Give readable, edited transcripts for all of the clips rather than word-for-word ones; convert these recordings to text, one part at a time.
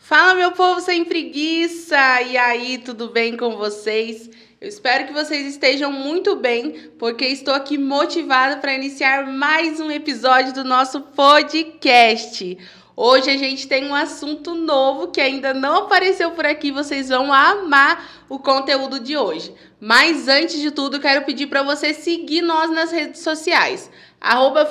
Fala, meu povo sem preguiça! E aí, tudo bem com vocês? Eu espero que vocês estejam muito bem, porque estou aqui motivada para iniciar mais um episódio do nosso podcast. Hoje a gente tem um assunto novo que ainda não apareceu por aqui, vocês vão amar o conteúdo de hoje. Mas antes de tudo, quero pedir para você seguir nós nas redes sociais.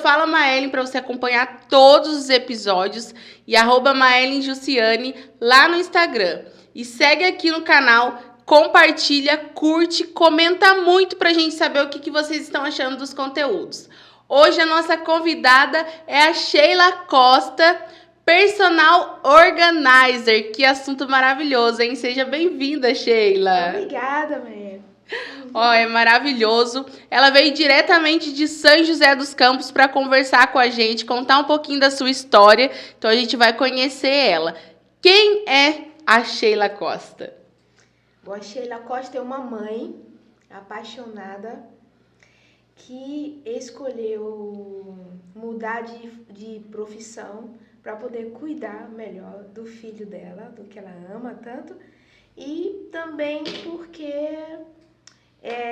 @Fala Maellen para você acompanhar todos os episódios e @Maellen Jussiane lá no Instagram. E segue aqui no canal, compartilha, curte, comenta muito pra gente saber o que vocês estão achando dos conteúdos. Hoje a nossa convidada é a Sheila Costa, Personal Organizer. Que assunto maravilhoso, hein? Seja bem-vinda, Sheila. Obrigada, Maia. Ó, é maravilhoso. Ela veio diretamente de São José dos Campos para conversar com a gente, contar um pouquinho da sua história. Então a gente vai conhecer ela. Quem é a Sheila Costa? Bom, a Sheila Costa é uma mãe apaixonada que escolheu mudar de profissão para poder cuidar melhor do filho dela, do que ela ama tanto, e também porque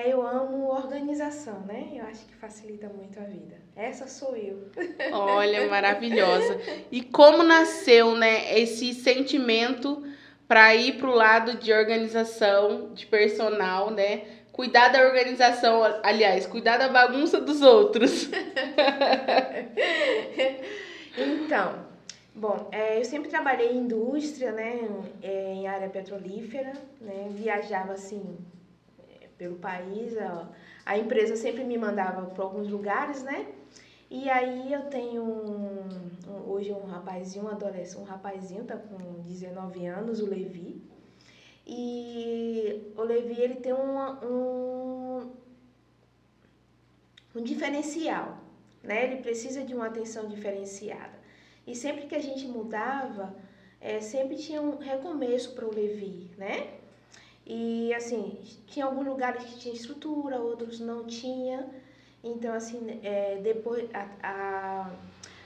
eu amo organização, né? Eu acho que facilita muito a vida. Essa sou eu. Olha, maravilhosa. E como nasceu, né, esse sentimento para ir para o lado de organização, de personal, né? Cuidar da organização, aliás, cuidar da bagunça dos outros. Então, bom, eu sempre trabalhei em indústria, né, em área petrolífera, né, viajava assim pelo país, a empresa sempre me mandava para alguns lugares, né, e aí eu tenho hoje um rapazinho, um adolescente, um rapazinho, tá com 19 anos, o Levi, e o Levi ele tem um diferencial, né, ele precisa de uma atenção diferenciada. E sempre que a gente mudava, sempre tinha um recomeço para o Levi, né? E assim, tinha alguns lugares que tinha estrutura, outros não tinha. Então, assim,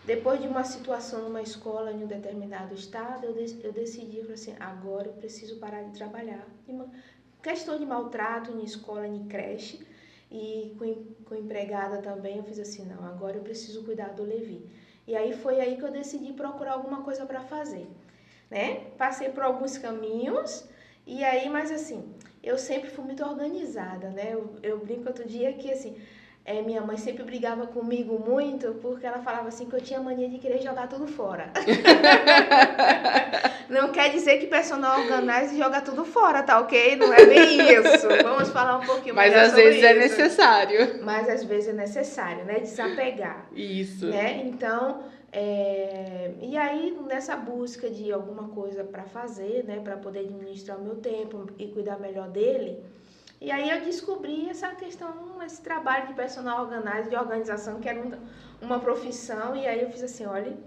depois de uma situação numa escola em um determinado estado, eu decidi, falei assim, agora eu preciso parar de trabalhar. Questão de maltrato em escola, em creche, e com empregada também, eu fiz assim, não, agora eu preciso cuidar do Levi. E aí foi aí que eu decidi procurar alguma coisa para fazer, né? Passei por alguns caminhos, e aí, mas assim, eu sempre fui muito organizada, né? Eu brinco outro dia que, assim, minha mãe sempre brigava comigo muito, porque ela falava assim que eu tinha mania de querer jogar tudo fora. Não quer dizer que personal organizer joga tudo fora, tá ok? Não é bem isso. Vamos falar um pouquinho mais sobre isso. Mas às vezes é necessário. Mas às vezes é necessário, né? Desapegar. Isso. Né? Então, e aí nessa busca de alguma coisa para fazer, né? Para poder administrar o meu tempo e cuidar melhor dele. E aí eu descobri essa questão, esse trabalho de personal organizer, de organização, que era uma profissão. E aí eu fiz assim, olha,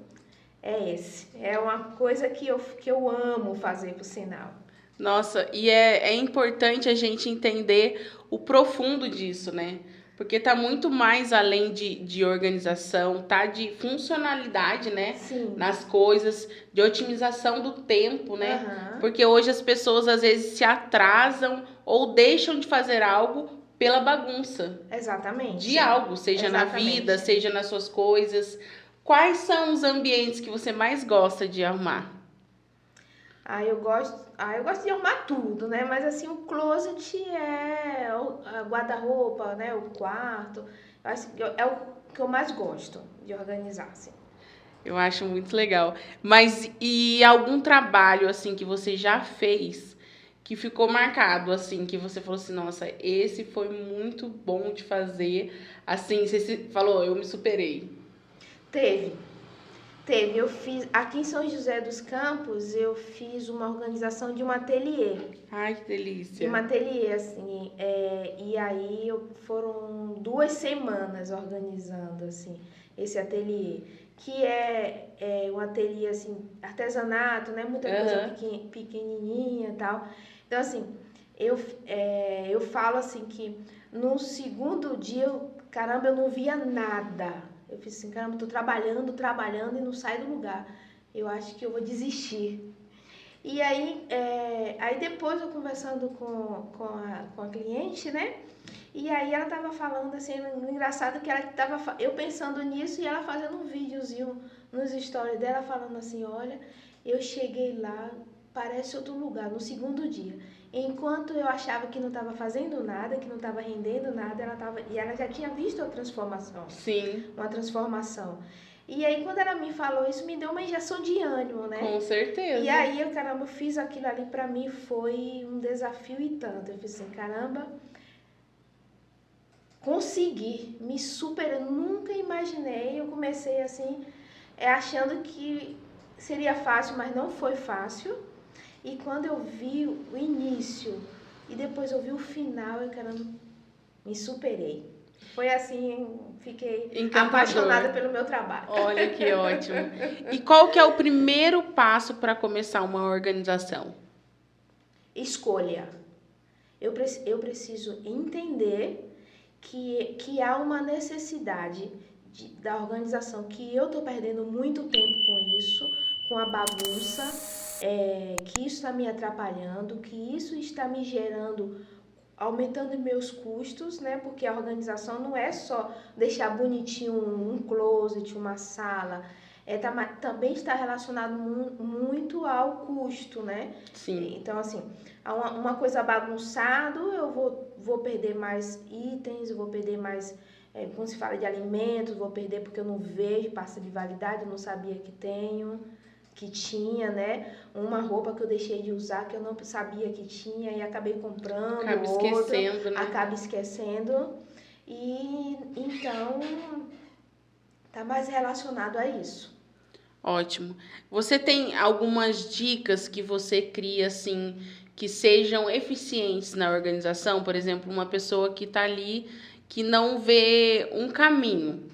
é uma coisa que eu amo fazer, por sinal. Nossa, e é importante a gente entender o profundo disso, né? Porque tá muito mais além de organização, tá? De funcionalidade, né? Sim. Nas coisas, de otimização do tempo, né? Uhum. Porque hoje as pessoas às vezes se atrasam ou deixam de fazer algo pela bagunça. Exatamente. De algo, seja Exatamente. na vida, seja nas suas coisas. Quais são os ambientes que você mais gosta de arrumar? Eu gosto de arrumar tudo, né? Mas assim, o closet é o guarda-roupa, né? O quarto. Eu acho que é o que eu mais gosto de organizar, assim. Eu acho muito legal. Mas e algum trabalho assim que você já fez que ficou marcado assim, que você falou assim, nossa, esse foi muito bom de fazer, assim, você falou, eu me superei. Teve. Eu fiz, aqui em São José dos Campos, eu fiz uma organização de um ateliê. Ai, que delícia. De um ateliê, assim, e aí foram 2 semanas organizando, assim, esse ateliê. Que é um ateliê, assim, artesanato, né? Muita coisa pequenininha e tal. Então, assim, eu falo, assim, que no segundo dia, caramba, eu não via nada. Eu fiz assim, caramba, tô trabalhando e não saio do lugar. Eu acho que eu vou desistir. E aí depois eu conversando com a cliente, né? E aí ela tava falando assim, engraçado que ela tava eu pensando nisso e ela fazendo um videozinho nos stories dela falando assim, olha, eu cheguei lá, parece outro lugar, no segundo dia. Enquanto eu achava que não estava fazendo nada, que não estava rendendo nada, e ela já tinha visto a transformação. Sim. Uma transformação. E aí quando ela me falou isso, me deu uma injeção de ânimo, né? Com certeza. E aí, caramba, eu fiz aquilo ali, pra mim foi um desafio e tanto. Eu fiz assim, caramba, consegui, me superar, nunca imaginei. Eu comecei assim, achando que seria fácil, mas não foi fácil. E quando eu vi o início e depois eu vi o final, eu, caramba, me superei. Foi assim, fiquei apaixonada pelo meu trabalho. Olha que ótimo. E qual que é o primeiro passo para começar uma organização? Escolha. Eu preciso entender que há uma necessidade da organização, que eu estou perdendo muito tempo com isso, com a bagunça, que isso está me atrapalhando, que isso está me gerando, aumentando meus custos, né? Porque a organização não é só deixar bonitinho um closet, uma sala, também está relacionado muito ao custo, né? Sim. Então, assim, uma coisa bagunçada, eu vou perder mais itens, eu vou perder mais, quando se fala de alimentos, vou perder porque eu não vejo, passa de validade, eu não sabia que tinha, né? Uma roupa que eu deixei de usar, que eu não sabia que tinha e acabei comprando, acaba esquecendo, né? Acaba esquecendo. E então tá mais relacionado a isso. Ótimo. Você tem algumas dicas que você cria assim que sejam eficientes na organização? Por exemplo, uma pessoa que está ali que não vê um caminho,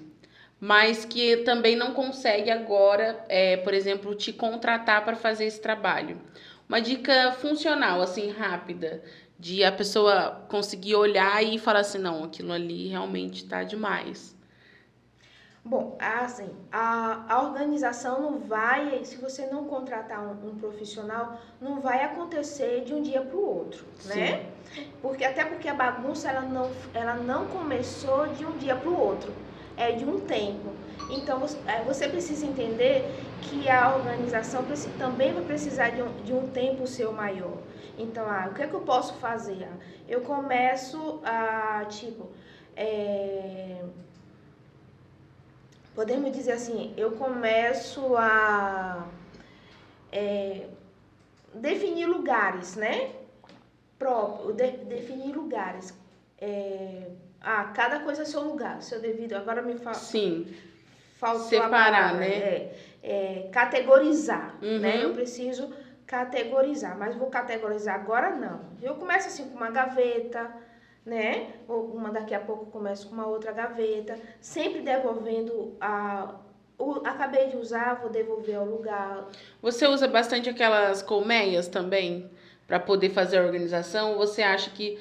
mas que também não consegue agora, por exemplo, te contratar para fazer esse trabalho. Uma dica funcional, assim, rápida, de a pessoa conseguir olhar e falar assim, não, aquilo ali realmente está demais. Bom, assim, a organização não vai, se você não contratar um profissional, não vai acontecer de um dia para o outro, né? Até porque a bagunça ela não começou de um dia para o outro, é de um tempo. Então você precisa entender que a organização também vai precisar de um tempo seu maior. Então, o que é que eu posso fazer? Eu começo podemos dizer assim, eu começo a definir lugares, né? Definir lugares. Cada coisa é seu lugar, seu devido. Agora me fala. Sim. Faltou separar, a palavra, né? Categorizar, né? Eu preciso categorizar, mas vou categorizar agora não. Eu começo assim com uma gaveta, né? Daqui a pouco começo com uma outra gaveta, sempre devolvendo acabei de usar, vou devolver ao lugar. Você usa bastante aquelas colmeias também para poder fazer a organização? Ou você acha que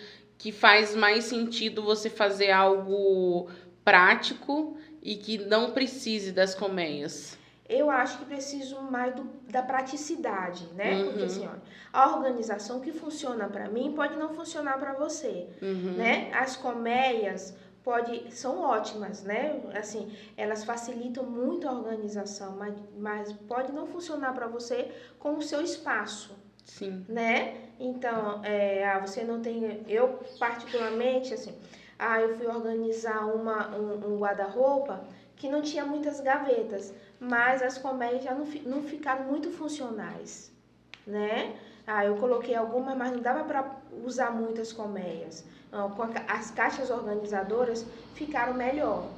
faz mais sentido você fazer algo prático e que não precise das colmeias? Eu acho que preciso mais da praticidade, né? Porque assim, olha, a organização que funciona para mim pode não funcionar para você, né? As colmeias são ótimas, né? Assim, elas facilitam muito a organização, mas pode não funcionar para você com o seu espaço. Sim. Né? Então, você não tem... Eu, particularmente, assim, eu fui organizar um guarda-roupa que não tinha muitas gavetas, mas as colmeias já não ficaram muito funcionais, né? Eu coloquei algumas, mas não dava para usar muitas colmeias. As caixas organizadoras ficaram melhor,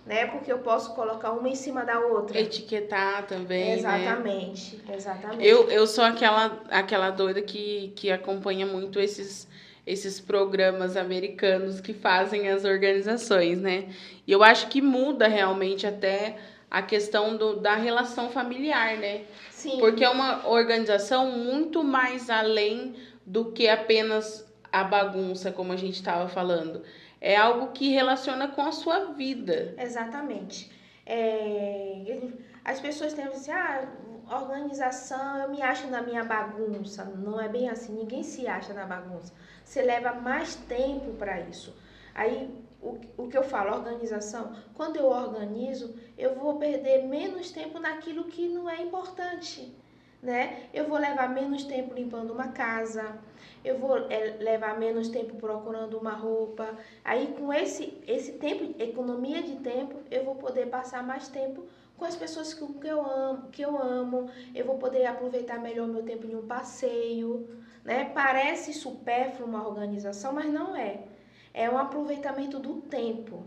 né? Porque eu posso colocar uma em cima da outra. Etiquetar também, exatamente, né? Exatamente. Eu sou aquela doida que acompanha muito esses programas americanos que fazem as organizações, né? E eu acho que muda realmente até a questão da relação familiar, né? Sim. Porque é uma organização muito mais além do que apenas a bagunça, como a gente estava falando. É algo que relaciona com a sua vida. Exatamente. As pessoas têm assim, organização, eu me acho na minha bagunça. Não é bem assim, ninguém se acha na bagunça. Você leva mais tempo para isso. Aí, o que eu falo, organização, quando eu organizo, eu vou perder menos tempo naquilo que não é importante, né? Eu vou levar menos tempo limpando uma casa, eu vou levar menos tempo procurando uma roupa. Aí, com esse tempo, economia de tempo, eu vou poder passar mais tempo com as pessoas que eu amo, eu vou poder aproveitar melhor meu tempo em um passeio, né? Parece supérfluo uma organização, mas não é. É um aproveitamento do tempo.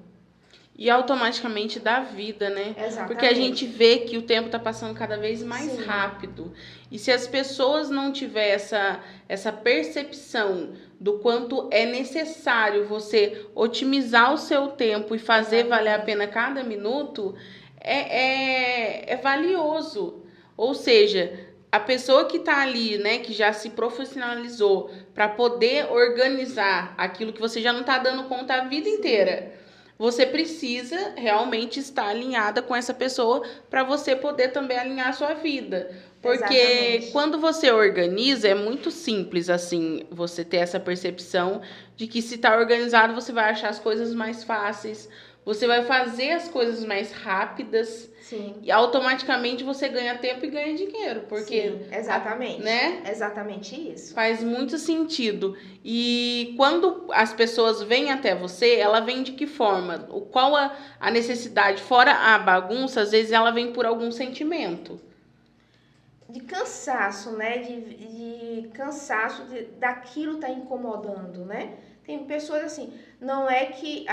E automaticamente da vida, né? Exatamente. Porque a gente vê que o tempo tá passando cada vez mais Sim. rápido. E se as pessoas não tiverem essa percepção do quanto é necessário você otimizar o seu tempo e fazer valer a pena cada minuto, é valioso. Ou seja, a pessoa que tá ali, né, que já se profissionalizou para poder organizar aquilo que você já não tá dando conta a vida inteira. Você precisa realmente estar alinhada com essa pessoa para você poder também alinhar a sua vida. Porque Exatamente. quando você organiza, é muito simples, assim, você ter essa percepção de que se está organizado, você vai achar as coisas mais fáceis, você vai fazer as coisas mais rápidas. Sim. E automaticamente você ganha tempo e ganha dinheiro. Porque, sim, exatamente. né? Exatamente isso. Faz muito sentido. E quando as pessoas vêm até você, ela vem de que forma? Qual a necessidade? Fora a bagunça, às vezes ela vem por algum sentimento. De cansaço, né? De cansaço daquilo tá incomodando, né? Tem pessoas assim, não é que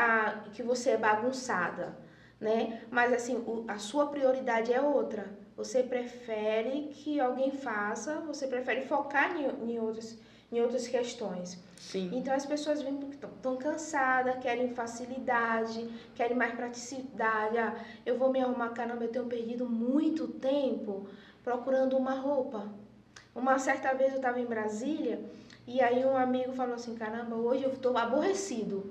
você é bagunçada, né? Mas assim, a sua prioridade é outra. Você prefere que alguém faça, você prefere focar em outras questões. Sim. Então as pessoas vêm porque estão cansadas, querem facilidade, querem mais praticidade. Ah, eu vou me arrumar, caramba, eu tenho perdido muito tempo procurando uma roupa. Uma certa vez eu estava em Brasília e aí um amigo falou assim, caramba, hoje eu estou aborrecido,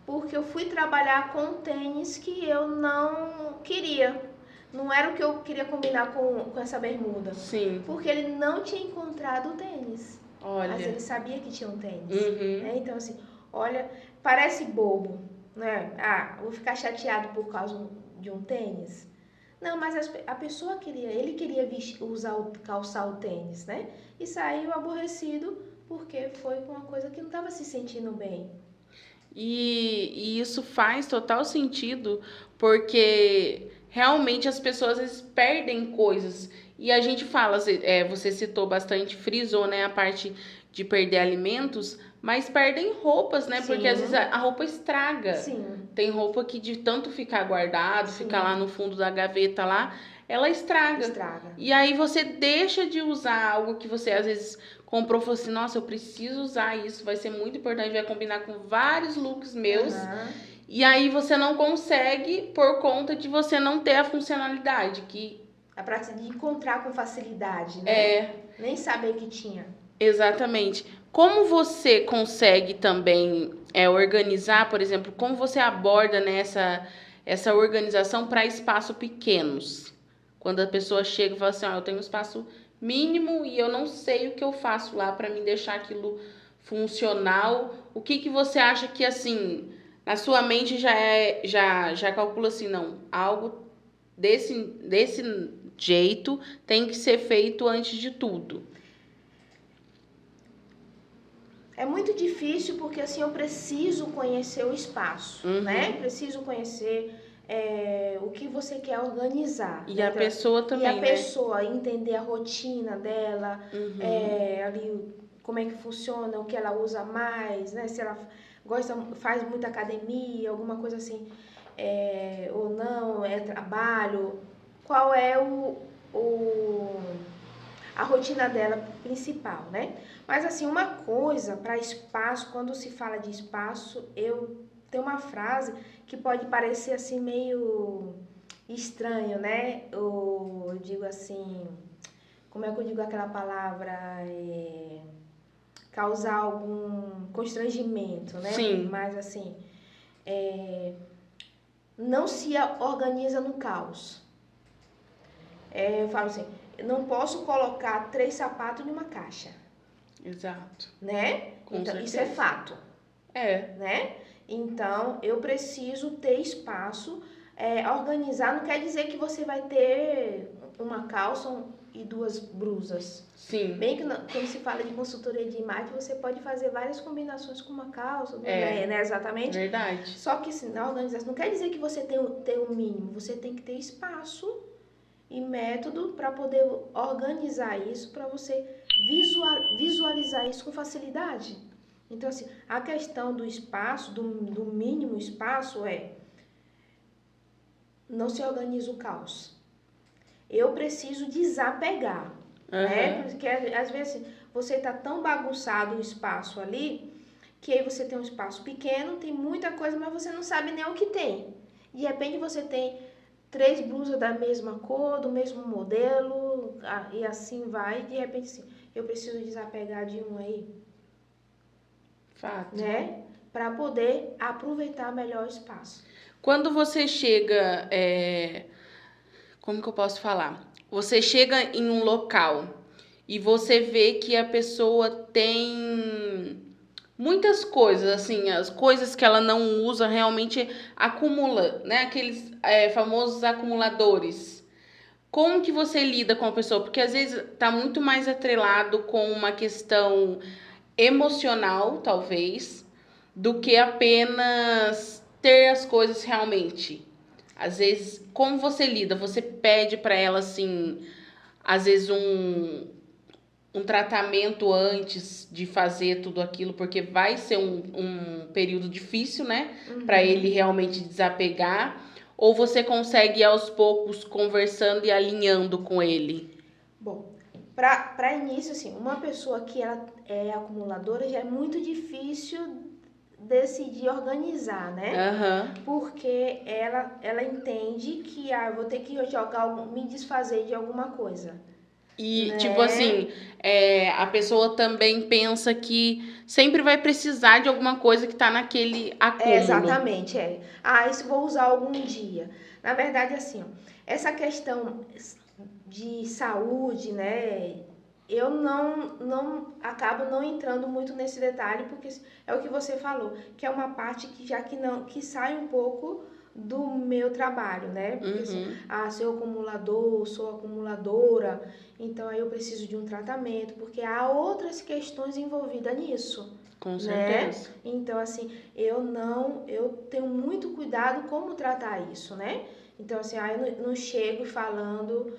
porque eu fui trabalhar com um tênis que eu não queria. Não era o que eu queria combinar com essa bermuda. Sim. Porque ele não tinha encontrado o tênis. Olha. Mas ele sabia que tinha um tênis. Uhum. Né? Então, assim, olha, parece bobo, né? Ah, vou ficar chateado por causa de um tênis. Não, mas a pessoa ele queria calçar o tênis, né? E saiu aborrecido porque foi com uma coisa que não estava se sentindo bem. E isso faz total sentido, porque realmente as pessoas às vezes perdem coisas. E a gente fala, você citou bastante, frisou, né, a parte de perder alimentos, mas perdem roupas, né? Porque às Sim. vezes a roupa estraga. Sim. Tem roupa que de tanto ficar guardado, Sim. ficar lá no fundo da gaveta lá, ela estraga. Estraga. E aí você deixa de usar algo que você às vezes comprou, falou assim, nossa, eu preciso usar isso, vai ser muito importante, vai combinar com vários looks meus. Uhum. E aí você não consegue por conta de você não ter a funcionalidade que A prática de encontrar com facilidade, né? Nem saber que tinha. Exatamente. Como você consegue também organizar, por exemplo, como você aborda essa organização para espaços pequenos? Quando a pessoa chega e fala assim, eu tenho um espaço mínimo e eu não sei o que eu faço lá para me deixar aquilo funcional. O que você acha que, assim, na sua mente já calcula assim, não, algo desse jeito tem que ser feito antes de tudo? É muito difícil porque assim eu preciso conhecer o espaço, né? Preciso conhecer o que você quer organizar. E né? a pessoa também, E a né? pessoa entender a rotina dela, ali como é que funciona, o que ela usa mais, né? Se ela faz muita academia, alguma coisa assim, ou não, é trabalho. Qual é a rotina dela principal, né? Mas assim, uma coisa para espaço, quando se fala de espaço, eu tenho uma frase que pode parecer assim meio estranho, né? Eu digo assim, como é que eu digo aquela palavra? Causar algum constrangimento, né? Sim. Mas assim, não se organiza no caos. Eu falo assim, eu não posso colocar 3 sapatos em uma caixa, Exato. né? Com Então, isso é certeza. fato, né? Então, eu preciso ter espaço, organizar. Não quer dizer que você vai ter uma calça e 2 blusas. Sim. Bem que quando se fala de consultoria de imagem, você pode fazer várias combinações com uma calça, né? Exatamente. Verdade. Só que assim, na organização, não quer dizer que você tem o mínimo, você tem que ter espaço e método para poder organizar isso, para você visualizar isso com facilidade. Então, assim, a questão do espaço, do mínimo espaço não se organiza o caos. Eu preciso desapegar, né? Porque às vezes você tá tão bagunçado o espaço ali, que aí você tem um espaço pequeno, tem muita coisa, mas você não sabe nem o que tem. De repente você tem 3 blusas da mesma cor, do mesmo modelo, e assim vai. De repente, assim, eu preciso desapegar de um aí. Fato. Né? Para poder aproveitar melhor o espaço. Quando você chega, como que eu posso falar? Você chega em um local e você vê que a pessoa tem muitas coisas, assim, as coisas que ela não usa realmente acumula, né? Aqueles famosos acumuladores. Como que você lida com a pessoa? Porque às vezes tá muito mais atrelado com uma questão emocional, talvez, do que apenas ter as coisas realmente. Às vezes, como você lida? Você pede para ela, assim, às vezes um tratamento antes de fazer tudo aquilo, porque vai ser um período difícil, né? Para ele realmente desapegar. Ou você consegue ir aos poucos conversando e alinhando com ele? Bom, para início, assim, uma pessoa que ela é acumuladora já é muito difícil decidir organizar, né? Porque ela entende que eu vou ter que me desfazer de alguma coisa. E, né? tipo assim, a pessoa também pensa que sempre vai precisar de alguma coisa que tá naquele acúmulo. Exatamente, isso vou usar algum dia. Na verdade, assim, ó, essa questão de saúde, né? Eu não acabo não entrando muito nesse detalhe, porque é o que você falou, que é uma parte que sai um pouco do meu trabalho, né? Porque assim, sou acumulador, sou acumuladora, então aí eu preciso de um tratamento, porque há outras questões envolvidas nisso. Com certeza. Né? Então, assim, eu tenho muito cuidado como tratar isso, né? Então, assim, eu não chego falando,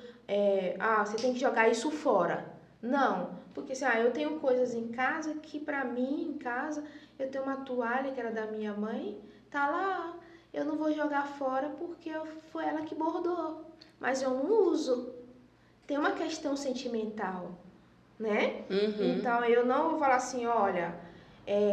você tem que jogar isso fora. Não, porque assim, eu tenho coisas em casa que pra mim, em casa, eu tenho uma toalha que era da minha mãe, tá lá, eu não vou jogar fora porque foi ela que bordou, mas eu não uso. Tem uma questão sentimental, né? Então, eu não vou falar assim, olha,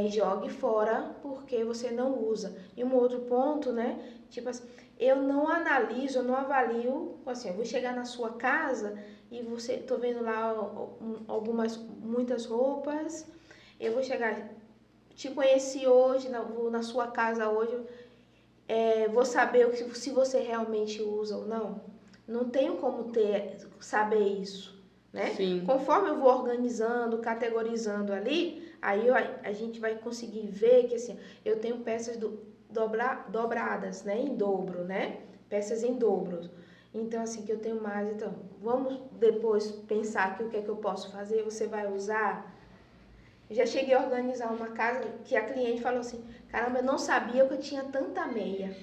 jogue fora porque você não usa. E um outro ponto, né? Tipo assim, eu não avalio, assim, eu vou chegar na sua casa e tô vendo lá muitas roupas, eu vou chegar, te conheci hoje, vou na sua casa hoje, vou saber se você realmente usa ou não. Não tenho como saber isso, né? Sim. Conforme eu vou organizando, categorizando ali, aí a gente vai conseguir ver que assim, eu tenho peças dobradas, né? Em dobro, né? Peças em dobro. Então, assim, que eu tenho mais. Então, vamos depois pensar aqui o que é que eu posso fazer, você vai usar. Eu já cheguei a organizar uma casa que a cliente falou assim, caramba, eu não sabia que eu tinha tanta meia.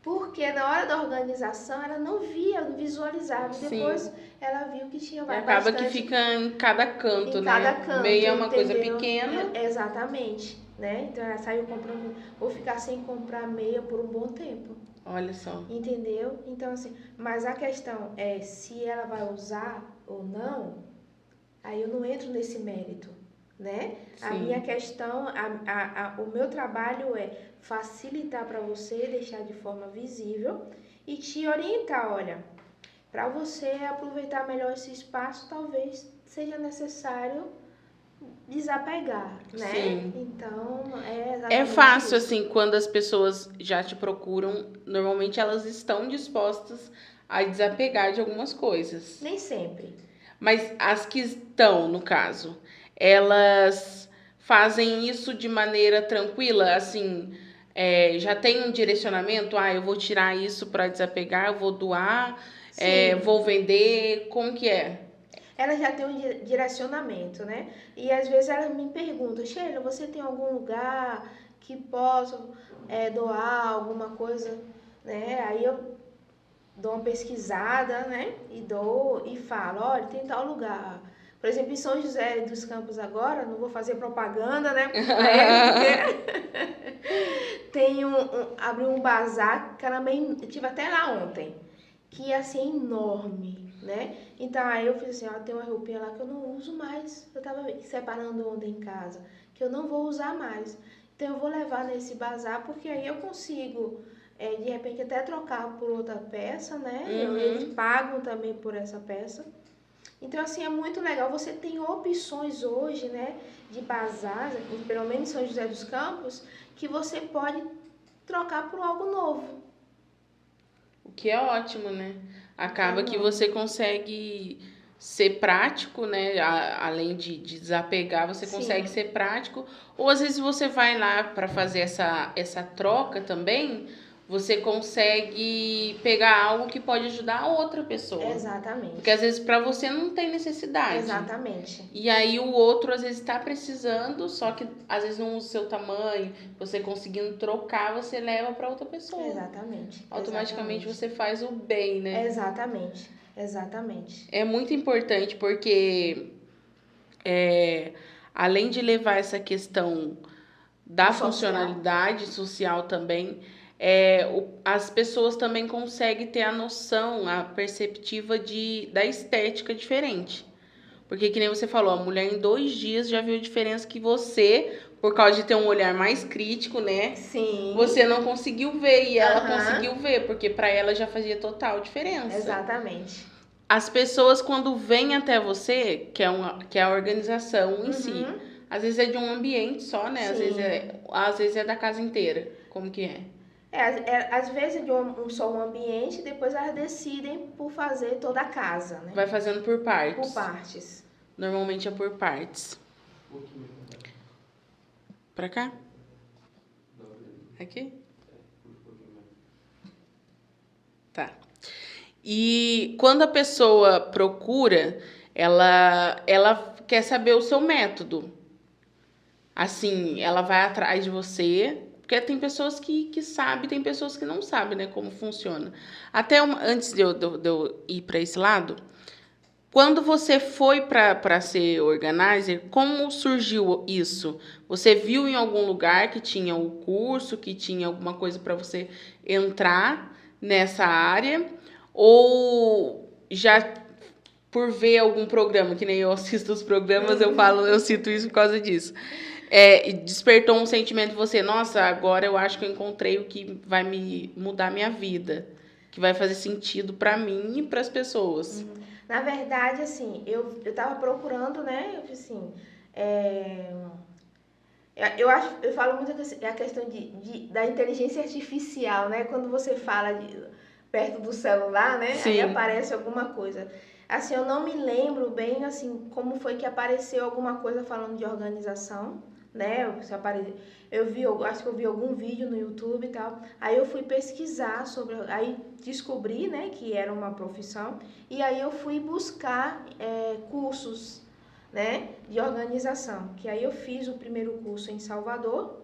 Porque na hora da organização ela não visualizava. Sim. Depois ela viu que tinha bastante. Acaba que fica em cada canto, em né? cada canto, meia é uma entendeu? coisa pequena. Exatamente, né? Então ela saiu comprando, vou ficar sem comprar meia por um bom tempo. Olha só. Entendeu? Então assim, mas a questão é se ela vai usar ou não, aí eu não entro nesse mérito, né? Sim. A minha questão, o meu trabalho é facilitar para você, deixar de forma visível e te orientar, olha, para você aproveitar melhor esse espaço, talvez seja necessário desapegar, né? Sim. Então, é fácil, isso. Assim, quando as pessoas já te procuram, normalmente elas estão dispostas a desapegar de algumas coisas. Nem sempre. Mas as que estão, no caso, elas fazem isso de maneira tranquila, assim, já tem um direcionamento, eu vou tirar isso para desapegar, eu vou doar, Sim. vou vender, como que é? Ela já tem um direcionamento, né? E às vezes ela me pergunta, Sheila, você tem algum lugar que possa doar alguma coisa, né? Aí eu dou uma pesquisada, né? E falo, olha, tem tal lugar. Por exemplo, em São José dos Campos agora, não vou fazer propaganda, né? Pra ele, porque abriu um bazar, que era bem, eu tive até lá ontem, que ia ser enorme, né? Então aí eu fiz assim, ó, tem uma roupinha lá que eu não uso mais. Eu tava separando ontem em casa, que eu não vou usar mais. Então eu vou levar nesse bazar, porque aí eu consigo, de repente, até trocar por outra peça, né? Eles pagam também por essa peça. Então, assim, é muito legal. Você tem opções hoje, né, de bazar, pelo menos em São José dos Campos, que você pode trocar por algo novo. O que é ótimo, né? Acaba que você consegue ser prático, né? Além de desapegar, você consegue ser prático. Ou às vezes você vai lá para fazer essa troca também, você consegue pegar algo que pode ajudar a outra pessoa. Exatamente. Porque às vezes para você não tem necessidade. Exatamente. E aí o outro às vezes está precisando, só que às vezes não usa o seu tamanho, você conseguindo trocar, você leva para outra pessoa. Exatamente. Automaticamente você faz o bem, né? Exatamente. Exatamente. É muito importante porque além de levar essa questão da funcionalidade social também, as pessoas também conseguem ter a noção, a perceptiva da estética diferente. Porque, que nem você falou, a mulher em 2 dias já viu a diferença que você, por causa de ter um olhar mais crítico, né? Sim. Você não conseguiu ver e ela conseguiu ver, porque para ela já fazia total diferença. Exatamente. As pessoas, quando vêm até você, que é a organização em si, às vezes é de um ambiente só, né? Às vezes é da casa inteira. Como que é? Às vezes de só um ambiente, depois elas decidem por fazer toda a casa, né? Vai fazendo por partes. Por partes. Normalmente é por partes. Pra cá? Aqui? Tá. E quando a pessoa procura, ela quer saber o seu método. Assim, ela vai atrás de você, porque tem pessoas que sabem, tem pessoas que não sabem, né, como funciona. Até antes de eu ir para esse lado, quando você foi para ser organizer, como surgiu isso? Você viu em algum lugar que tinha o curso, que tinha alguma coisa para você entrar nessa área? Ou já por ver algum programa, que nem eu assisto os programas, eu cito isso por causa disso. Despertou um sentimento em você, nossa, agora eu acho que eu encontrei o que vai me mudar a minha vida, que vai fazer sentido para mim e para as pessoas. Na verdade, assim, eu tava procurando, né? Eu assim, eu falo muito a questão da inteligência artificial, né? Quando você fala perto do celular, né? Sim. Aí aparece alguma coisa. Assim, eu não me lembro bem, assim, como foi que apareceu alguma coisa falando de organização, né? Acho que eu vi algum vídeo no YouTube e tal. Aí eu fui pesquisar aí descobri, né, que era uma profissão. E aí eu fui buscar cursos, né, de organização. Que aí eu fiz o primeiro curso em Salvador,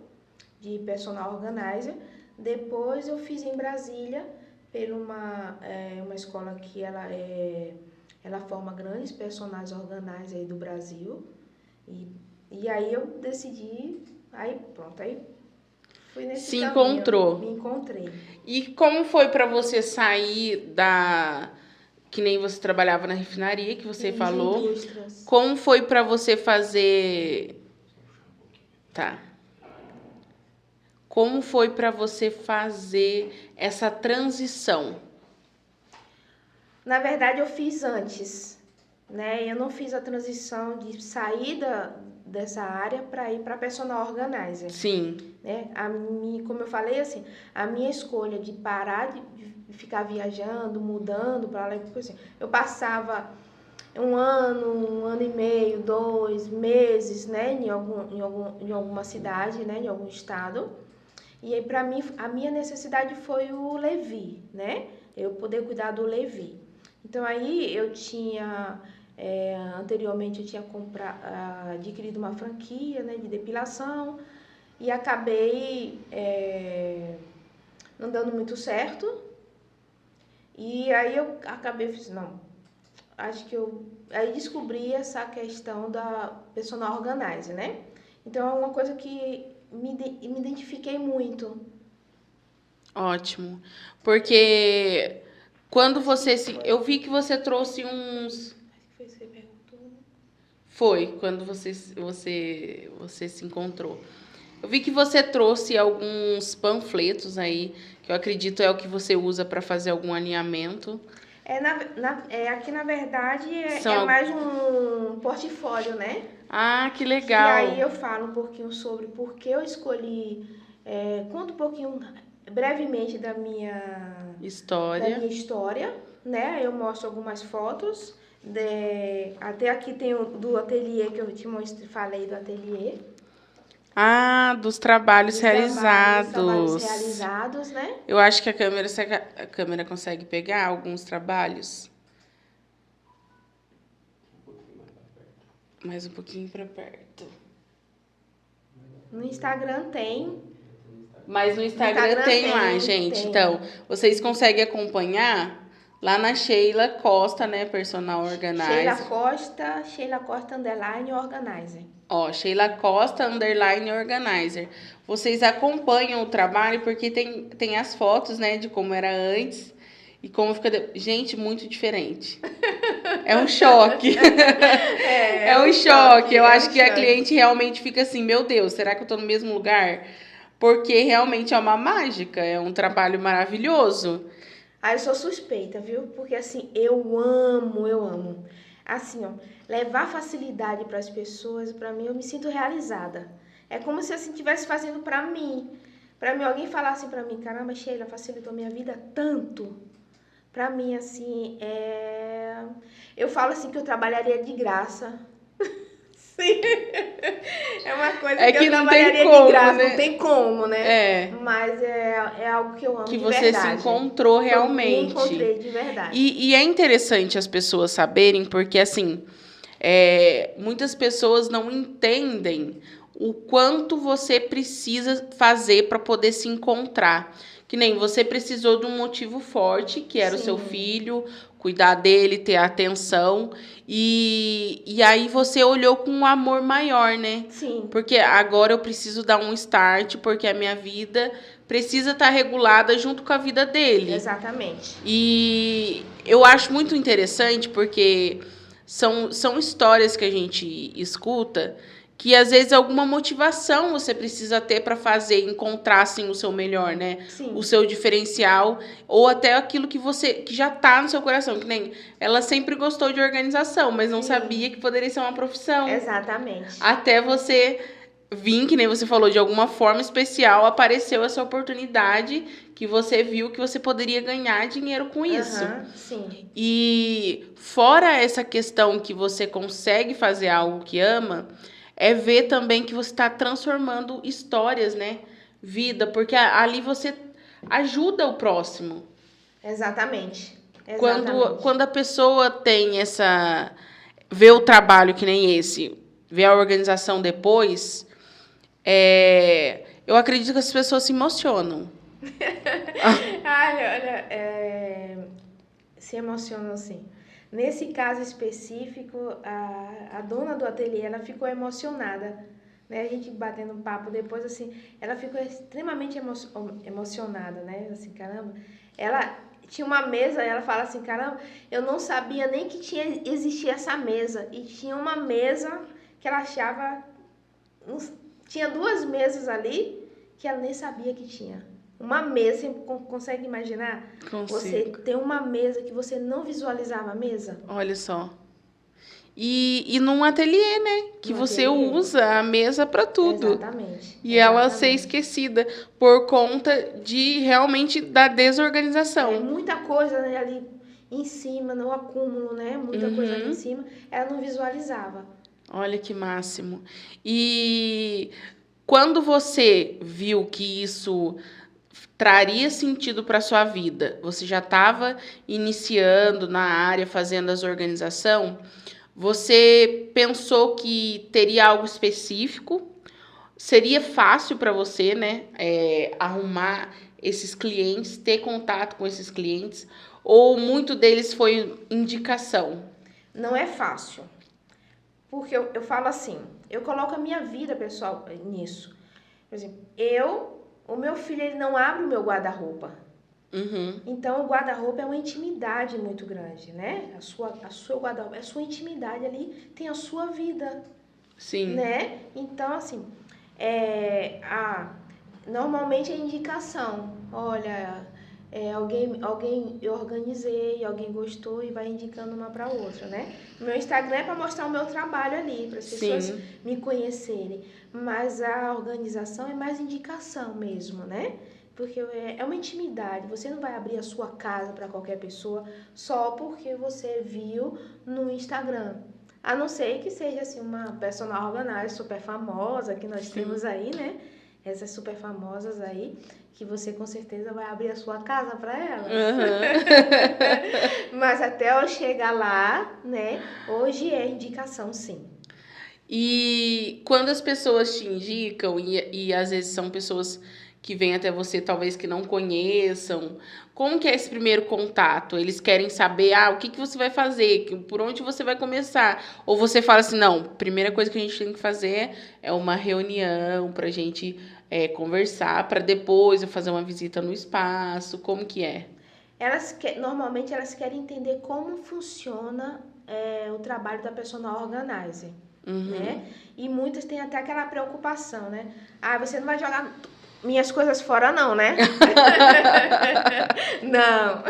de personal organizer. Depois eu fiz em Brasília, por uma escola que ela forma grandes personagens organizers aí do Brasil. E aí eu decidi, aí pronto, aí fui nesse caminho. Encontrou. Me encontrei. E como foi para você sair que nem você trabalhava na refinaria, que você falou? Indústrias. Como foi para você fazer... Tá. Como foi para você fazer essa transição? Na verdade, eu fiz antes, né? Eu não fiz a transição de sair dessa área para ir para personal organizer. Sim. Né? Como eu falei, assim, a minha escolha de parar ficar viajando, mudando para lá, porque assim, eu passava 1 ano e meio, 2 meses, né, em alguma cidade, né, em algum estado. E aí, para mim, a minha necessidade foi o Levi, né? Eu poder cuidar do Levi. Então, aí eu tinha, anteriormente eu tinha adquirido uma franquia, né, de depilação e acabei não dando muito certo. E aí eu acabei, não, acho que aí descobri essa questão da personal organizer, né? Então, é uma coisa que me identifiquei muito. Ótimo. Porque quando você se... Eu vi que você trouxe uns... Acho que foi isso que você perguntou. Foi, quando você se encontrou. Eu vi que você trouxe alguns panfletos aí, que eu acredito é o que você usa para fazer algum alinhamento. Aqui, na verdade, São... mais um portfólio, né? Ah, que E legal. aí eu falo um pouquinho sobre por que eu escolhi... conto um pouquinho, brevemente, da minha história, né? Eu mostro algumas fotos. Até aqui tem do ateliê, que eu falei do ateliê. Ah, dos trabalhos realizados. Trabalhos realizados, né? Eu acho que a câmera consegue pegar alguns trabalhos. Mais um pouquinho para perto. No Instagram tem. Mas no Instagram tem lá, gente. Tem. Então, vocês conseguem acompanhar lá na Sheila Costa, né? Personal Organizer. Sheila Costa underline organizer. Ó, Sheila Costa underline organizer. Vocês acompanham o trabalho porque tem as fotos, né? De como era antes e como fica... Gente, muito diferente. É um choque. É um choque. Eu acho que a cliente realmente fica assim, meu Deus, será que eu tô no mesmo lugar? Porque realmente é uma mágica, é um trabalho maravilhoso. Eu sou suspeita, viu? Porque assim, eu amo. Assim, ó, levar facilidade para as pessoas, para mim, eu me sinto realizada. É como se assim estivesse fazendo para mim. Para mim, alguém falar assim para mim, caramba, Sheila, facilitou minha vida tanto. Para mim, assim, eu falo assim que eu trabalharia de graça. Sim. É uma coisa que eu trabalharia de graça, né? Não tem como, né? Mas é algo que eu amo de verdade. Que você se encontrou realmente. Eu me encontrei de verdade. E é interessante as pessoas saberem, porque assim, muitas pessoas não entendem o quanto você precisa fazer para poder se encontrar. Que nem você precisou de um motivo forte, que era o seu filho, cuidar dele, ter atenção. E aí você olhou com um amor maior, né? Sim. Porque agora eu preciso dar um start, porque a minha vida precisa estar regulada junto com a vida dele. Exatamente. E eu acho muito interessante, porque são histórias que a gente escuta que às vezes alguma motivação você precisa ter para fazer, encontrar assim, o seu melhor, né? Sim. O seu diferencial, ou até aquilo que já tá no seu coração, que nem ela sempre gostou de organização, mas não sabia que poderia ser uma profissão. Exatamente. Até você vir, que nem você falou, de alguma forma especial, apareceu essa oportunidade que você viu que você poderia ganhar dinheiro com isso. Sim. E fora essa questão que você consegue fazer algo que ama, é ver também que você está transformando histórias, né? Vida, porque ali você ajuda o próximo. Exatamente. Quando a pessoa tem vê o trabalho que nem esse, vê a organização depois, eu acredito que as pessoas se emocionam. Olha, se emocionam sim. Nesse caso específico, a dona do ateliê, ela ficou emocionada, né? A gente batendo um papo depois, assim, ela ficou extremamente emocionada, né? Assim, caramba, ela tinha uma mesa, ela fala assim, caramba, eu não sabia nem que existia essa mesa. E tinha uma mesa que ela achava... Tinha 2 mesas ali que ela nem sabia que tinha. Uma mesa, você consegue imaginar? Consigo. Você tem uma mesa que você não visualizava a mesa? Olha só. E num ateliê, né? Que No você ateliê. usa a mesa para tudo. Exatamente. E ela ser Exatamente. esquecida por conta de realmente da É desorganização. muita coisa, né, ali em cima, no acúmulo, né? Muita coisa ali em cima. Ela não visualizava. Olha que máximo. E quando você viu que isso traria sentido para sua vida, você já estava iniciando na área, fazendo as organização, você pensou que teria algo específico? Seria fácil para você, né, arrumar esses clientes, ter contato com esses clientes, ou muito deles foi indicação? Não é fácil. Porque eu falo assim, eu coloco a minha vida pessoal nisso. Por exemplo, o meu filho, ele não abre o meu guarda-roupa. Uhum. Então, o guarda-roupa é uma intimidade muito grande, né? A sua guarda-roupa, a sua intimidade ali tem a sua vida, Sim. né? Então, assim, normalmente é indicação. Olha, alguém eu organizei, alguém gostou e vai indicando uma para outra, né? Meu Instagram é para mostrar o meu trabalho ali, para as pessoas Sim. me conhecerem. Mas a organização é mais indicação mesmo, né? Porque é uma intimidade. Você não vai abrir a sua casa para qualquer pessoa só porque você viu no Instagram. A não ser que seja assim uma personal organizer super famosa que nós temos aí, né? Essas super famosas aí, que você com certeza vai abrir a sua casa para elas. Mas até eu chegar lá, né? Hoje é indicação, sim. E quando as pessoas te indicam, e às vezes são pessoas que vêm até você, talvez que não conheçam, como que é esse primeiro contato? Eles querem saber, o que você vai fazer? Por onde você vai começar? Ou você fala assim, não, primeira coisa que a gente tem que fazer é uma reunião pra gente conversar, para depois eu fazer uma visita no espaço, como que é? Normalmente elas querem entender como funciona o trabalho da personal organizer. Né? E muitas têm até aquela preocupação, né? Você não vai jogar minhas coisas fora não, né? Não,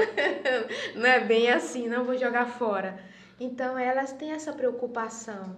não é bem assim, não vou jogar fora. Então elas têm essa preocupação.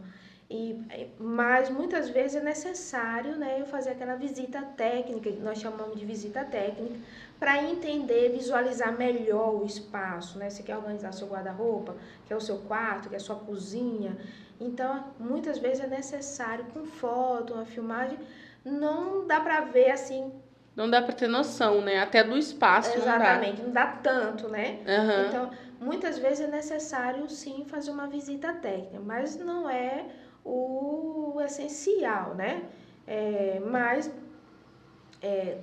Mas muitas vezes é necessário, né, eu fazer aquela visita técnica, que nós chamamos de visita técnica, para entender, visualizar melhor o espaço, né? Você quer organizar seu guarda-roupa, quer o seu quarto, quer a sua cozinha. Então, muitas vezes é necessário, com foto, uma filmagem, não dá para ver assim. Não dá para ter noção, né? Até do espaço Exatamente, não dá tanto, né? Uhum. Então, muitas vezes é necessário sim fazer uma visita técnica, mas não é o essencial, né?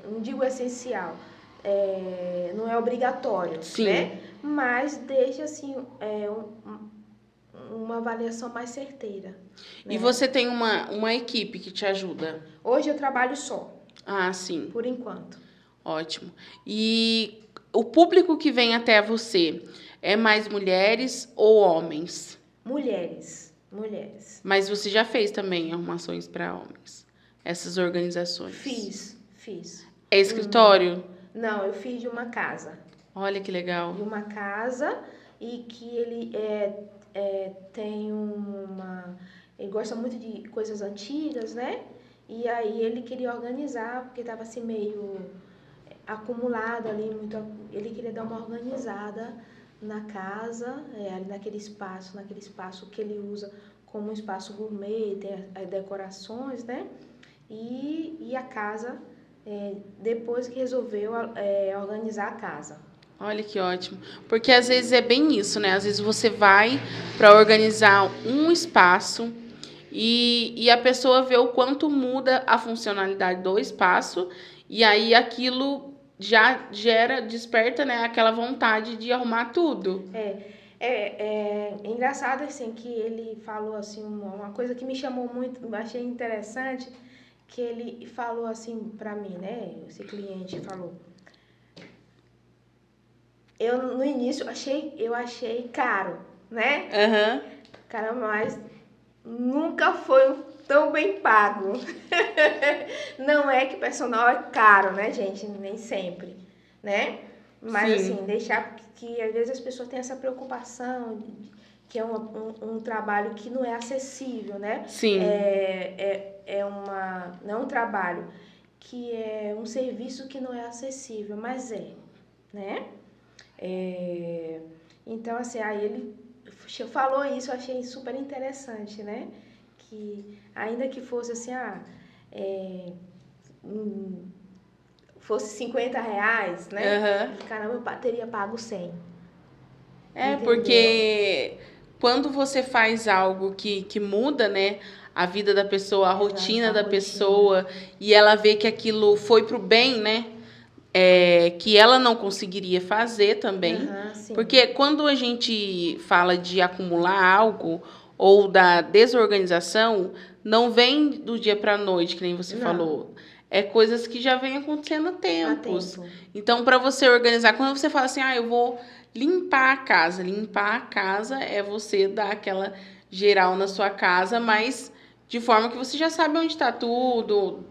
Não digo essencial, não é obrigatório, Sim. né? Mas deixa assim uma avaliação mais certeira. Né? E você tem uma equipe que te ajuda? Hoje eu trabalho só. Sim. Por enquanto. Ótimo. E o público que vem até você é mais mulheres ou homens? Mulheres. Mas você já fez também arrumações para homens? Essas organizações? Fiz. É escritório? Não, eu fiz de uma casa. Olha que legal. De uma casa e que ele tem uma... Ele gosta muito de coisas antigas, né? E aí ele queria organizar, porque estava assim meio acumulado ali, ele queria dar uma organizada na casa, ali naquele espaço que ele usa como um espaço gourmet, tem as decorações, né? E a casa, depois que resolveu organizar a casa. Olha que ótimo. Porque às vezes é bem isso, né? Às vezes você vai para organizar um espaço e a pessoa vê o quanto muda a funcionalidade do espaço e aí aquilo já desperta, né, aquela vontade de arrumar tudo. É engraçado assim que ele falou assim uma coisa que me chamou muito, achei interessante, que ele falou assim para mim, né? Esse cliente falou. Eu no início eu achei caro, né? Caramba, mas nunca foi tão bem pago. Não é que personal é caro, né, gente? Nem sempre, né? Mas Sim. assim, deixar que às vezes as pessoas têm essa preocupação que é um trabalho que não é acessível, né? Sim. Não é um trabalho que é um serviço que não é acessível, mas né? Então, assim, aí ele falou isso, eu achei super interessante, né? Que ainda que fosse assim, fosse R$ 50, né? Aham. Caramba, eu teria pago 100. É, Entendeu? porque quando você faz algo que muda, né, a vida da pessoa, a rotina da pessoa, e ela vê que aquilo foi pro bem, né, que ela não conseguiria fazer também. Sim. Porque quando a gente fala de acumular algo ou da desorganização, não vem do dia para a noite, que nem você falou. É coisas que já vem acontecendo há tempos. Então, para você organizar, quando você fala assim, eu vou limpar a casa. Limpar a casa é você dar aquela geral na sua casa, mas de forma que você já sabe onde está tudo.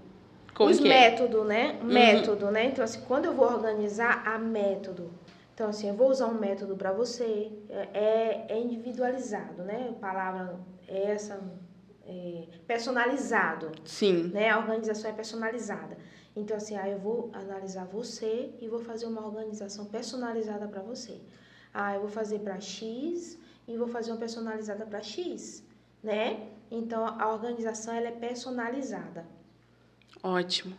Os métodos, né? Método, né? Então, assim, quando eu vou organizar, há método. Então, assim, eu vou usar um método para você. É individualizado, né? A palavra é essa, personalizado. Sim. Né? A organização é personalizada. Então, assim, eu vou analisar você e vou fazer uma organização personalizada para você. Eu vou fazer para X e vou fazer uma personalizada para X, né? Então, a organização, ela é personalizada. Ótimo.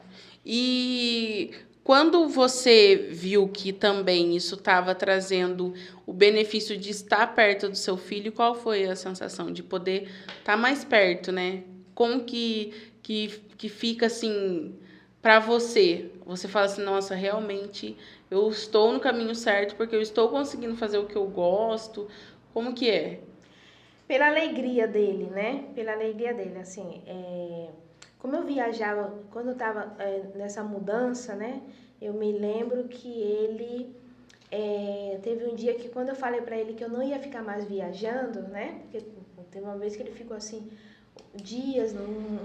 E quando você viu que também isso estava trazendo o benefício de estar perto do seu filho, qual foi a sensação de poder estar mais perto, né? Como que fica assim para você? Você fala assim, nossa, realmente eu estou no caminho certo porque eu estou conseguindo fazer o que eu gosto. Como que é? Pela alegria dele, né? Pela alegria dele, assim, como eu viajava, quando eu estava nessa mudança, né? Eu me lembro que ele teve um dia que quando eu falei para ele que eu não ia ficar mais viajando, né? Porque teve uma vez que ele ficou assim dias,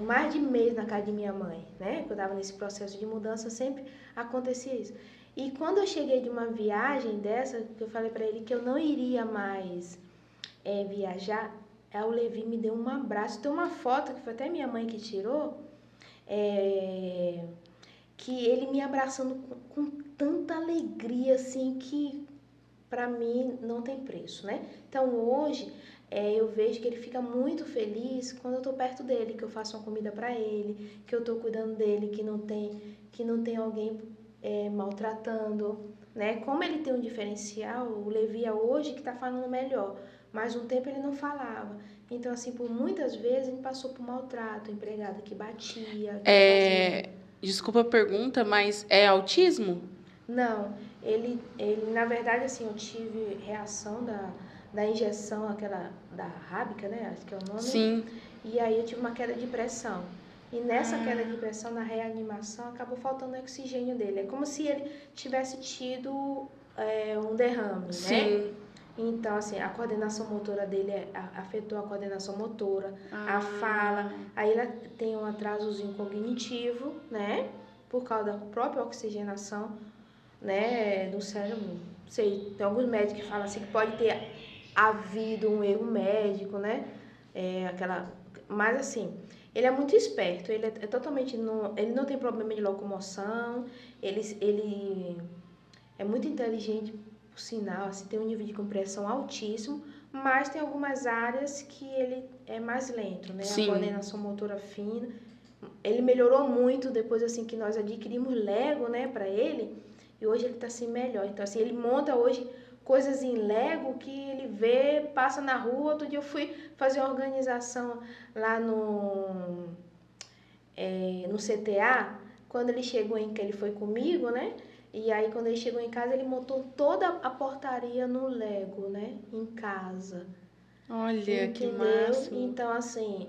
mais de mês na casa de minha mãe, né? Eu estava nesse processo de mudança, sempre acontecia isso. E quando eu cheguei de uma viagem dessa, que eu falei para ele que eu não iria mais viajar, o Levi me deu um abraço. Tem uma foto que foi até minha mãe que tirou, que ele me abraçando com tanta alegria, assim, que para mim não tem preço, né? Então hoje eu vejo que ele fica muito feliz quando eu tô perto dele, que eu faço uma comida para ele, que eu tô cuidando dele, que não tem alguém maltratando, né? Como ele tem um diferencial, o Levi é hoje que tá falando melhor, mas um tempo ele não falava. Então, assim, por muitas vezes ele passou por maltrato, empregada que batia, que fazia... Desculpa a pergunta, mas é autismo? Não, ele na verdade, assim, eu tive reação da injeção, aquela da rábica, né? Acho que é o nome. Sim. E aí eu tive uma queda de pressão. E nessa queda de pressão, na reanimação, acabou faltando o oxigênio dele. É como se ele tivesse tido um derrame, Sim. né? Então, assim, a coordenação motora dele afetou a coordenação motora, a fala. Aí ele tem um atrasozinho cognitivo, né? Por causa da própria oxigenação, né, do cérebro. Sei, tem alguns médicos que falam assim que pode ter havido um erro médico, né? Mas assim, ele é muito esperto, ele é totalmente ele não tem problema de locomoção, ele é muito inteligente, por sinal, assim, tem um nível de compreensão altíssimo, mas tem algumas áreas que ele é mais lento, né? Sim. A coordenação motora fina. Ele melhorou muito depois assim que nós adquirimos Lego, né, para ele. E hoje ele está assim melhor. Então, assim, ele monta hoje coisas em Lego que ele vê, passa na rua. Outro dia eu fui fazer uma organização lá no CTA. Quando ele chegou ele foi comigo, né? E aí, quando ele chegou em casa, ele montou toda a portaria no Lego, né? Em casa. Olha, entendeu? Que massa. Então, assim,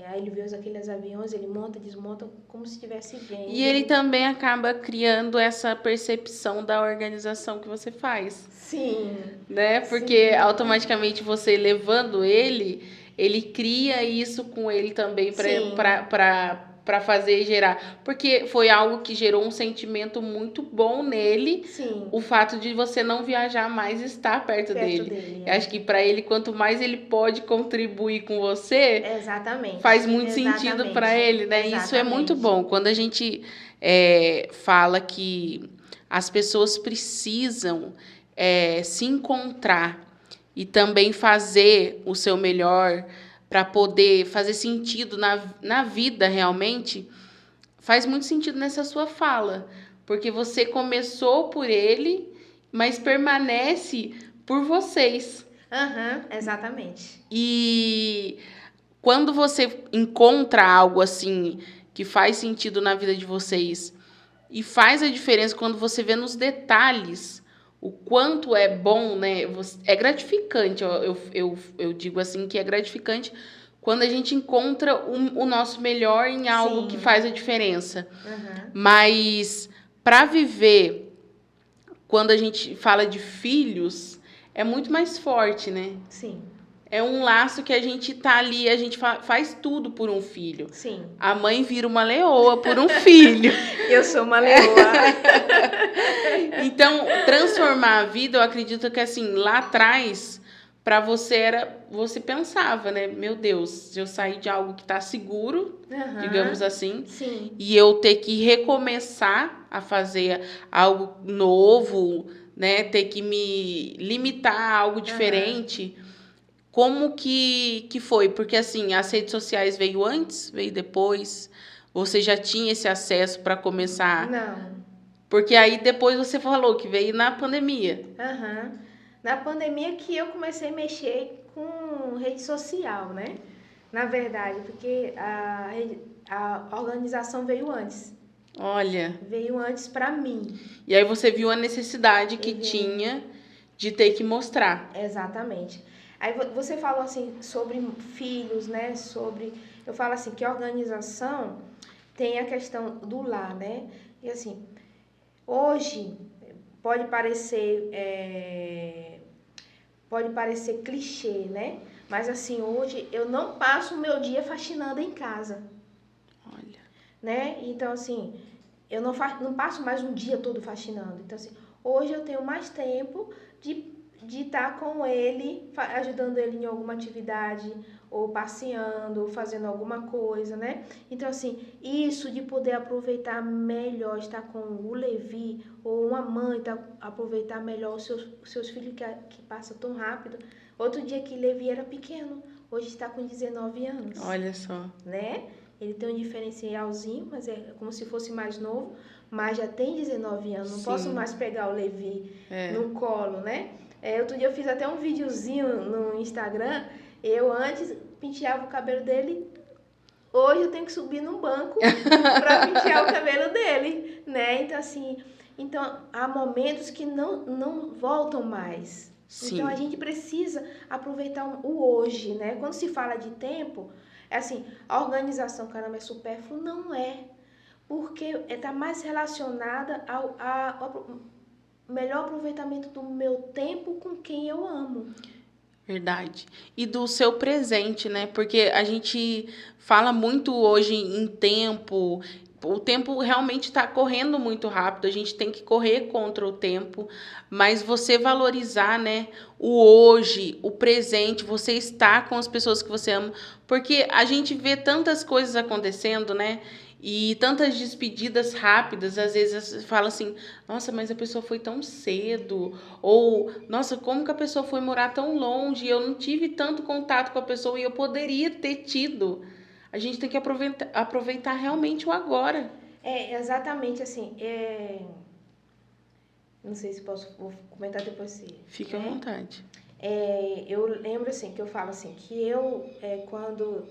aí ele vê aqueles aviões, ele monta, desmonta como se estivesse vendo. E ele também acaba criando essa percepção da organização que você faz. Sim. Né? Porque automaticamente você levando ele cria isso com ele também para fazer gerar, porque foi algo que gerou um sentimento muito bom nele. Sim. O fato de você não viajar mais e estar perto dele. Eu acho que para ele, quanto mais ele pode contribuir com você, exatamente, faz muito sentido para ele, né? Exatamente. Isso é muito bom. Quando a gente fala que as pessoas precisam se encontrar e também fazer o seu melhor para poder fazer sentido na vida realmente, faz muito sentido nessa sua fala. Porque você começou por ele, mas permanece por vocês. Exatamente. E quando você encontra algo assim que faz sentido na vida de vocês e faz a diferença quando você vê nos detalhes o quanto é bom, né? É gratificante. Eu digo assim que é gratificante quando a gente encontra o nosso melhor em algo Sim. que faz a diferença. Mas para viver, quando a gente fala de filhos, é muito mais forte, né? Sim. É um laço que a gente tá ali, a gente faz tudo por um filho. Sim. A mãe vira uma leoa por um filho. Eu sou uma leoa. Então, transformar a vida, eu acredito que assim, lá atrás, para você pensava, né? Meu Deus, se eu sair de algo que tá seguro, digamos assim, Sim. e eu ter que recomeçar a fazer algo novo, né? Ter que me limitar a algo diferente. Como que foi? Porque, assim, as redes sociais veio antes, veio depois? Você já tinha esse acesso para começar? Não. Porque aí depois você falou que veio na pandemia. Na pandemia que eu comecei a mexer com rede social, né? Na verdade, porque a organização veio antes. Olha. Veio antes para mim. E aí você viu a necessidade que tinha de ter que mostrar. Exatamente. Aí você falou assim sobre filhos, né? Eu falo assim que a organização tem a questão do lar, né? E assim, hoje pode parecer clichê, né? Mas assim, hoje eu não passo o meu dia faxinando em casa. Olha. Né? Então assim, eu não passo mais um dia todo faxinando. Então assim, hoje eu tenho mais tempo de estar com ele, ajudando ele em alguma atividade, ou passeando, ou fazendo alguma coisa, né? Então, assim, isso de poder aproveitar melhor, estar com o Levi, ou uma mãe, aproveitar melhor os seus filhos que passam tão rápido. Outro dia que Levi era pequeno, hoje está com 19 anos. Olha só. Né? Ele tem um diferencialzinho, mas é como se fosse mais novo, mas já tem 19 anos, não posso mais pegar o Levi no colo, né? Outro dia eu fiz até um videozinho no Instagram, eu antes penteava o cabelo dele, hoje eu tenho que subir num banco para pentear o cabelo dele, né? Então assim, há momentos que não voltam mais. Sim. Então a gente precisa aproveitar o hoje, né? Quando se fala de tempo, é assim, a organização, caramba, é supérfluo? Não é, porque está mais relacionada ao melhor aproveitamento do meu tempo com quem eu amo. Verdade. E do seu presente, né? Porque a gente fala muito hoje em tempo. O tempo realmente está correndo muito rápido. A gente tem que correr contra o tempo. Mas você valorizar, né? O hoje, o presente, você estar com as pessoas que você ama. Porque a gente vê tantas coisas acontecendo, né? E tantas despedidas rápidas, às vezes você fala assim, nossa, mas a pessoa foi tão cedo, ou, nossa, como que a pessoa foi morar tão longe, eu não tive tanto contato com a pessoa e eu poderia ter tido. A gente tem que aproveitar realmente o agora. Exatamente assim, não sei se vou comentar depois se... Fique à vontade. Eu lembro assim, que eu falo assim, que eu, quando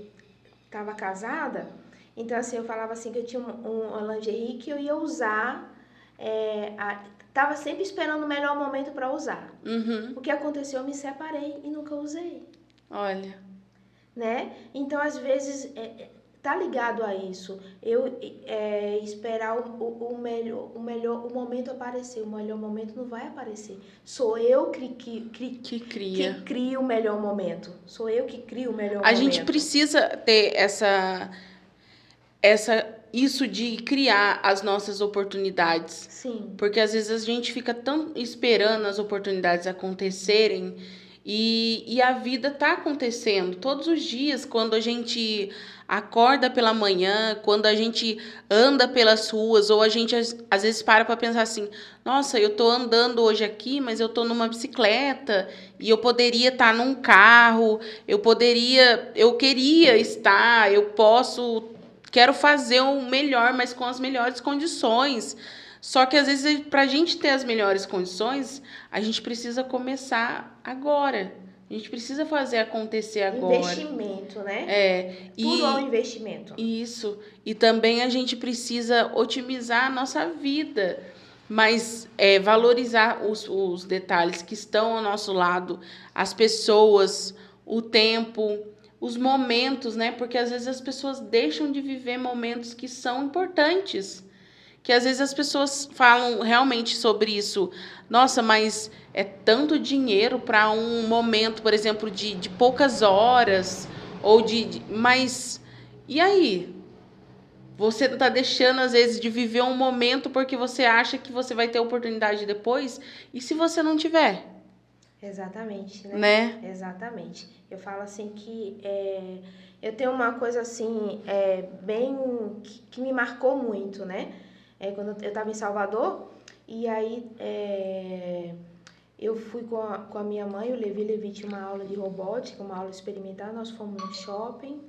estava casada, então assim, eu falava assim que eu tinha uma lingerie que eu ia usar, tava sempre esperando o melhor momento para usar. O que aconteceu? Eu me separei e nunca usei. Olha. Né? Então, às vezes, tá ligado a isso. Eu esperar o momento aparecer. O melhor momento não vai aparecer. Sou eu que cria o melhor momento. Sou eu que crio o melhor momento. A gente precisa ter isso de criar as nossas oportunidades. Sim. Porque às vezes a gente fica tão esperando as oportunidades acontecerem e a vida tá acontecendo todos os dias, quando a gente acorda pela manhã, quando a gente anda pelas ruas, ou a gente às vezes para pensar assim, nossa, eu tô andando hoje aqui, mas eu tô numa bicicleta e eu poderia estar num carro, eu queria estar, quero fazer o melhor, mas com as melhores condições. Só que às vezes, para a gente ter as melhores condições, a gente precisa começar agora. A gente precisa fazer acontecer agora. Investimento, né? Tudo é um investimento. Isso. E também a gente precisa otimizar a nossa vida, mas valorizar os detalhes que estão ao nosso lado, as pessoas, o tempo, os momentos, né? Porque às vezes as pessoas deixam de viver momentos que são importantes. Que às vezes as pessoas falam realmente sobre isso. Nossa, mas é tanto dinheiro para um momento, por exemplo, de poucas horas. Mas e aí? Você está deixando, às vezes, de viver um momento porque você acha que você vai ter oportunidade depois? E se você não tiver? Exatamente, Né? Exatamente. Eu falo assim que eu tenho uma coisa assim, bem que me marcou muito, né? Quando eu estava em Salvador, e aí eu fui com a minha mãe, o Levi tinha uma aula de robótica, uma aula experimental, nós fomos no shopping,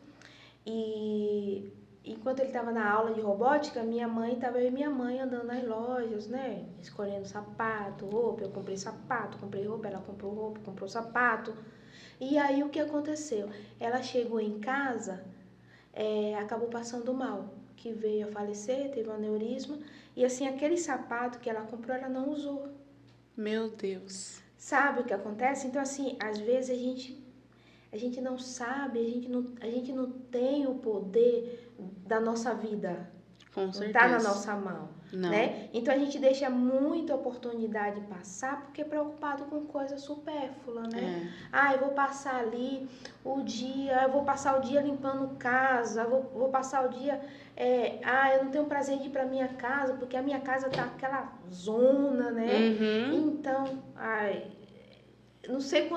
e enquanto ele estava na aula de robótica, eu e minha mãe andando nas lojas, né? Escolhendo sapato, roupa, eu comprei sapato, comprei roupa, ela comprou roupa, comprou sapato. E aí o que aconteceu? Ela chegou em casa, acabou passando mal, que veio a falecer, teve um aneurisma, e assim, aquele sapato que ela comprou, ela não usou. Meu Deus. Sabe o que acontece? Então, assim, às vezes a gente não sabe, a gente não tem o poder da nossa vida. Com certeza. Não está na nossa mão, não. Né? Então a gente deixa muita oportunidade passar porque é preocupado com coisa supérflua, né? Eu vou passar ali o dia, eu vou passar o dia limpando casa, vou passar o dia... eu não tenho prazer de ir para minha casa porque a minha casa tá aquela zona, né? Uhum. Então, não sei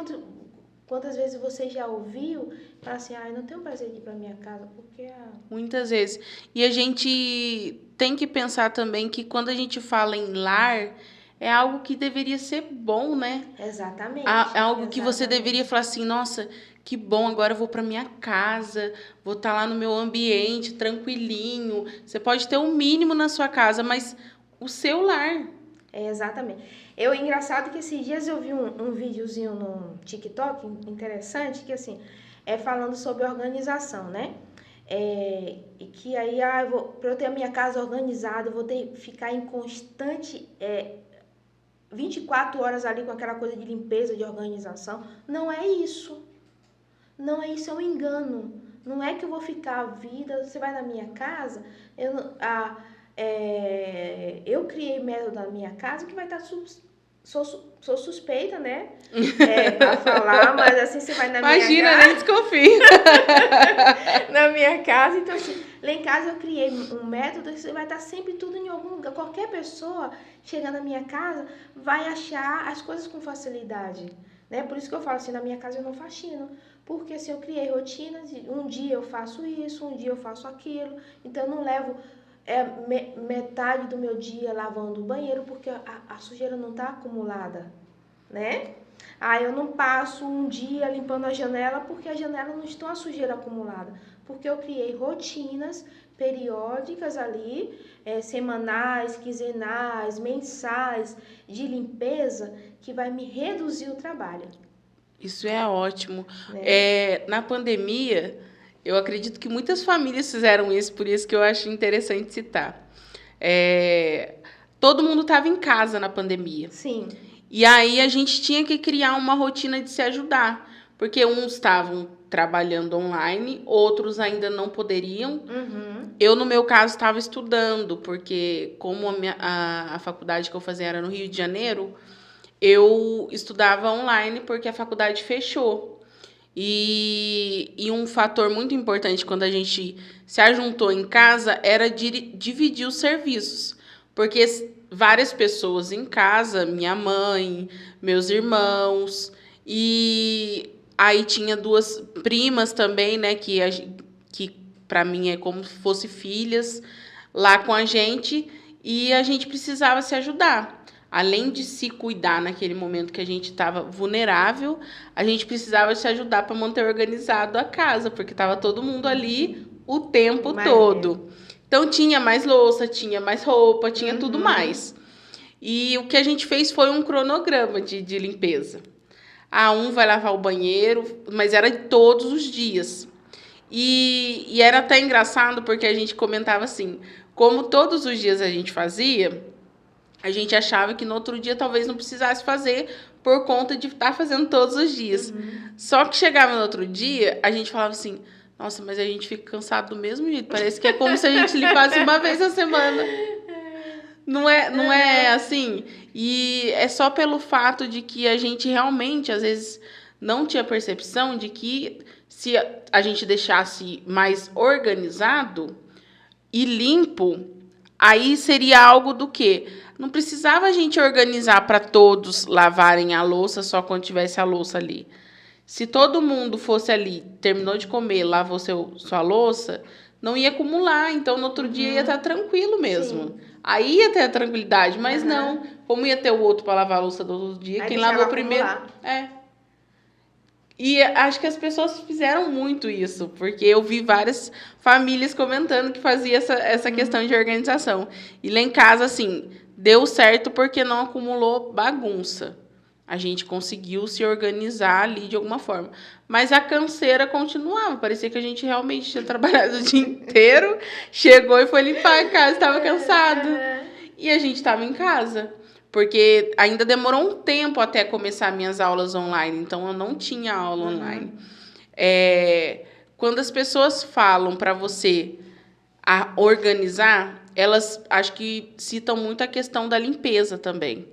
quantas vezes você já ouviu falar assim, eu não tenho prazer de ir para minha casa, porque... Muitas vezes. E a gente tem que pensar também que quando a gente fala em lar, é algo que deveria ser bom, né? Exatamente. É algo que você deveria falar assim, nossa, que bom, agora eu vou para minha casa, vou estar lá no meu ambiente, tranquilinho. Você pode ter o mínimo na sua casa, mas o seu lar... Exatamente. Engraçado que esses dias eu vi um videozinho no TikTok interessante, que assim, falando sobre organização, né? E que aí, para eu ter a minha casa organizada, eu vou ter que ficar em constante 24 horas ali com aquela coisa de limpeza, de organização. Não é isso. Não é isso, é um engano. Não é que eu vou ficar a vida, você vai na minha casa, eu criei método na minha casa que vai estar... Sou suspeita, né? Pra falar, mas assim, você vai na minha casa... Imagina, nem desconfio. Na minha casa, então assim, lá em casa eu criei um método que você vai estar sempre tudo em algum lugar. Qualquer pessoa chegando na minha casa vai achar as coisas com facilidade, né? Por isso que eu falo assim, na minha casa eu não faxino. Porque assim, eu criei rotinas, um dia eu faço isso, um dia eu faço aquilo. Então eu não levo... metade do meu dia lavando o banheiro porque a sujeira não está acumulada, né? Eu não passo um dia limpando a janela porque a janela não está a sujeira acumulada, porque eu criei rotinas periódicas ali, semanais, quinzenais, mensais, de limpeza, que vai me reduzir o trabalho. Isso é ótimo. Na pandemia... Eu acredito que muitas famílias fizeram isso, por isso que eu acho interessante citar. Todo mundo estava em casa na pandemia. Sim. E aí a gente tinha que criar uma rotina de se ajudar. Porque uns estavam trabalhando online, outros ainda não poderiam. Uhum. Eu, no meu caso, estava estudando, porque como a faculdade que eu fazia era no Rio de Janeiro, eu estudava online porque a faculdade fechou. E um fator muito importante quando a gente se ajuntou em casa era dividir os serviços. Porque várias pessoas em casa, minha mãe, meus irmãos, e aí tinha duas primas também, né, que para mim é como se fossem filhas, lá com a gente, e a gente precisava se ajudar. Além de se cuidar naquele momento que a gente estava vulnerável, a gente precisava se ajudar para manter organizado a casa, porque estava todo mundo ali o tempo todo. Então tinha mais louça, tinha mais roupa, tinha tudo mais. E o que a gente fez foi um cronograma de limpeza. Um vai lavar o banheiro, mas era todos os dias. E era até engraçado porque a gente comentava assim, como todos os dias a gente fazia, a gente achava que no outro dia talvez não precisasse fazer por conta de estar fazendo todos os dias. Só que chegava no outro dia, a gente falava assim, nossa, mas a gente fica cansado do mesmo jeito. Parece que é como se a gente limpasse uma vez a semana. Não é assim? E é só pelo fato de que a gente realmente, às vezes, não tinha percepção de que se a gente deixasse mais organizado e limpo, aí seria algo do quê? Não precisava a gente organizar para todos lavarem a louça só quando tivesse a louça ali. Se todo mundo fosse ali, terminou de comer, lavou sua louça, não ia acumular. Então, no outro dia ia estar tranquilo mesmo. Sim. Aí ia ter a tranquilidade, mas não. Como ia ter o outro para lavar a louça do outro dia, aí quem lavou primeiro... E acho que as pessoas fizeram muito isso, porque eu vi várias famílias comentando que fazia essa questão de organização. E lá em casa, assim, deu certo porque não acumulou bagunça. A gente conseguiu se organizar ali de alguma forma. Mas a canseira continuava. Parecia que a gente realmente tinha trabalhado o dia inteiro, chegou e foi limpar a casa, estava cansado. E a gente estava em casa. Porque ainda demorou um tempo até começar minhas aulas online. Então, eu não tinha aula online. Quando as pessoas falam para você organizar, elas acho que citam muito a questão da limpeza também.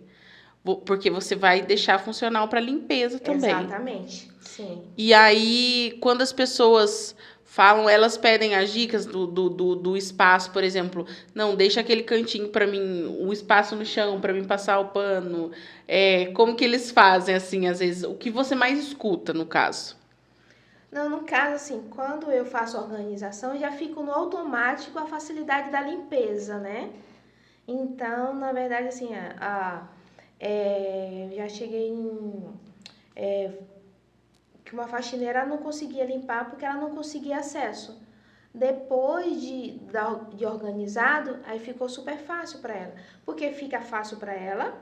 Porque você vai deixar funcional para limpeza também. Exatamente, sim. E aí, quando as pessoas falam, elas pedem as dicas do espaço, por exemplo. Não, deixa aquele cantinho para mim, o espaço no chão para mim passar o pano. Como que eles fazem, assim, às vezes? O que você mais escuta, no caso? Não, no caso, assim, quando eu faço organização, eu já fico no automático a facilidade da limpeza, né? Então, na verdade, assim, já cheguei em... que uma faxineira não conseguia limpar porque ela não conseguia acesso. Depois de organizado, aí ficou super fácil para ela. Porque fica fácil para ela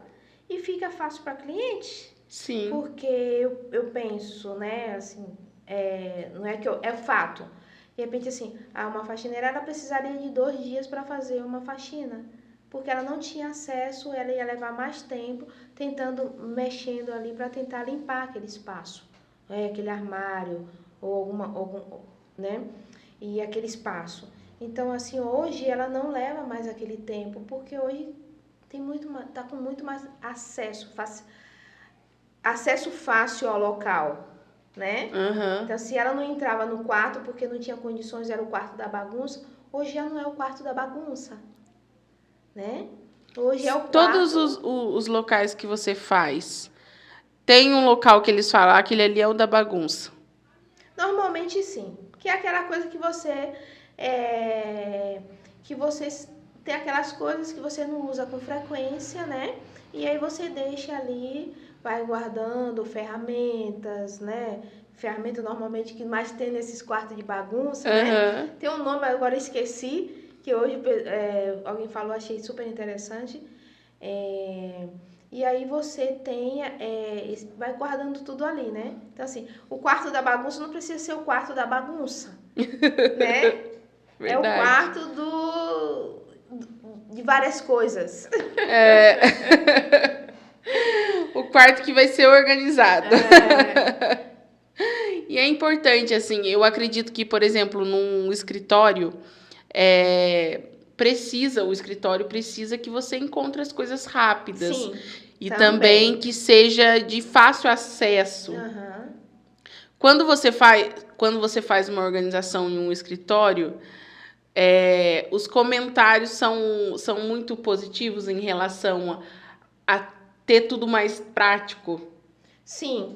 e fica fácil para cliente. Sim. Porque eu penso, né, assim, não é que é fato. De repente, assim, uma faxineira ela precisaria de 2 dias para fazer uma faxina. Porque ela não tinha acesso, ela ia levar mais tempo mexendo ali para tentar limpar aquele espaço. Aquele armário, ou né? E aquele espaço. Então, assim, hoje ela não leva mais aquele tempo, porque hoje tá com muito mais acesso fácil ao local, né? Então, se ela não entrava no quarto porque não tinha condições, era o quarto da bagunça, hoje já não é o quarto da bagunça, né? Hoje é o quarto... Todos os locais que você faz, tem um local que eles falam, aquele ali é o da bagunça? Normalmente sim, que é aquela coisa que você tem aquelas coisas que você não usa com frequência, né? E aí você deixa ali, vai guardando ferramentas, né? Ferramenta normalmente que mais tem nesses quartos de bagunça, né? Tem um nome, agora eu esqueci, que hoje alguém falou, achei super interessante. E aí você vai guardando tudo ali, né? Então, assim, o quarto da bagunça não precisa ser o quarto da bagunça, né? Verdade. É o quarto de várias coisas. O quarto que vai ser organizado. E é importante, assim, eu acredito que, por exemplo, num escritório, o escritório precisa que você encontre as coisas rápidas. Sim, e também que seja de fácil acesso. quando você faz uma organização em um escritório, os comentários são muito positivos em relação a ter tudo mais prático. Sim,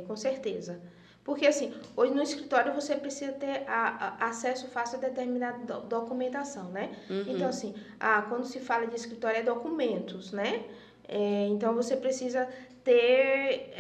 com certeza. Porque, assim, hoje no escritório você precisa ter acesso fácil a determinada documentação, né? Então, assim, quando se fala de escritório é documentos, né? Então, você precisa ter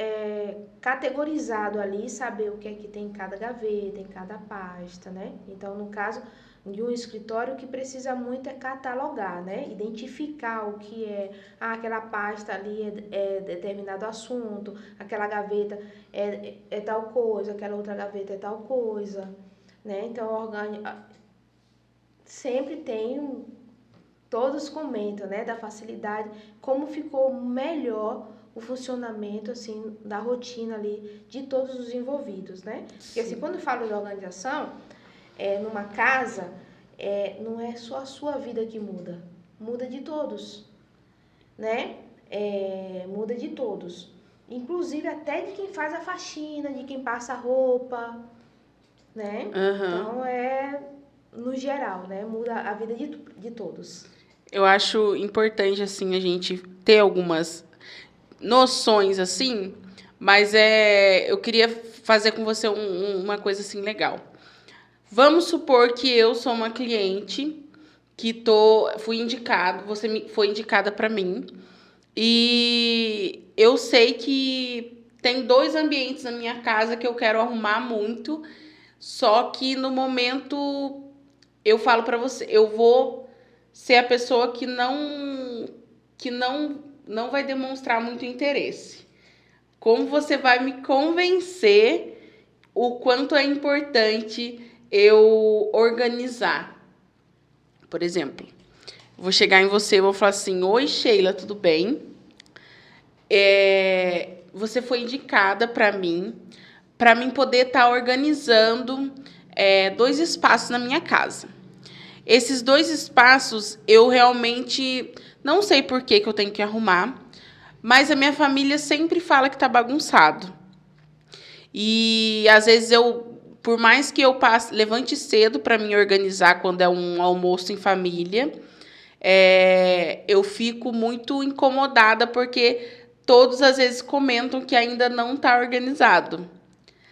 categorizado ali, saber o que é que tem em cada gaveta, em cada pasta, né? Então, no caso de um escritório, o que precisa muito é catalogar, né? Identificar o que é, aquela pasta ali é determinado assunto, aquela gaveta é tal coisa, aquela outra gaveta é tal coisa, né? Então, sempre tem, todos comentam, né, da facilidade, como ficou melhor o funcionamento, assim, da rotina ali de todos os envolvidos, né? Porque, assim, quando eu falo de organização, numa casa, não é só a sua vida que muda de todos, né? Muda de todos. Inclusive até de quem faz a faxina, de quem passa a roupa, né? Então, no geral, né? Muda a vida de todos. Eu acho importante, assim, a gente ter algumas noções, assim, mas eu queria fazer com você uma coisa, assim, legal. Vamos supor que eu sou uma cliente que fui indicado, você foi indicada para mim, e eu sei que tem 2 ambientes na minha casa que eu quero arrumar muito, só que no momento eu falo para você, eu vou ser a pessoa que não vai demonstrar muito interesse. Como você vai me convencer o quanto é importante eu organizar? Por exemplo, vou chegar em você e vou falar assim: oi, Sheila, tudo bem? Você foi indicada para mim poder estar organizando 2 espaços na minha casa. Esses 2 espaços eu realmente não sei por que eu tenho que arrumar, mas a minha família sempre fala que está bagunçado. E às vezes por mais que eu levante cedo para me organizar quando é um almoço em família, eu fico muito incomodada porque todos às vezes comentam que ainda não está organizado,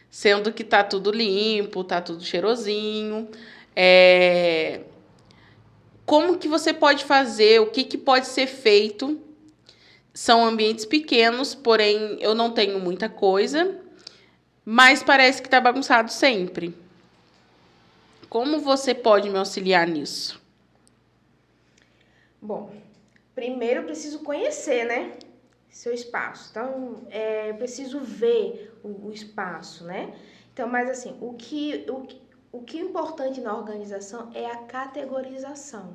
sendo que está tudo limpo, está tudo cheirosinho. Como que você pode fazer? O que pode ser feito? São ambientes pequenos, porém eu não tenho muita coisa, mas parece que está bagunçado sempre. Como você pode me auxiliar nisso? Bom, primeiro eu preciso conhecer, né, seu espaço. Então, eu preciso ver o espaço, né? Então, mas assim, o que é importante na organização é a categorização,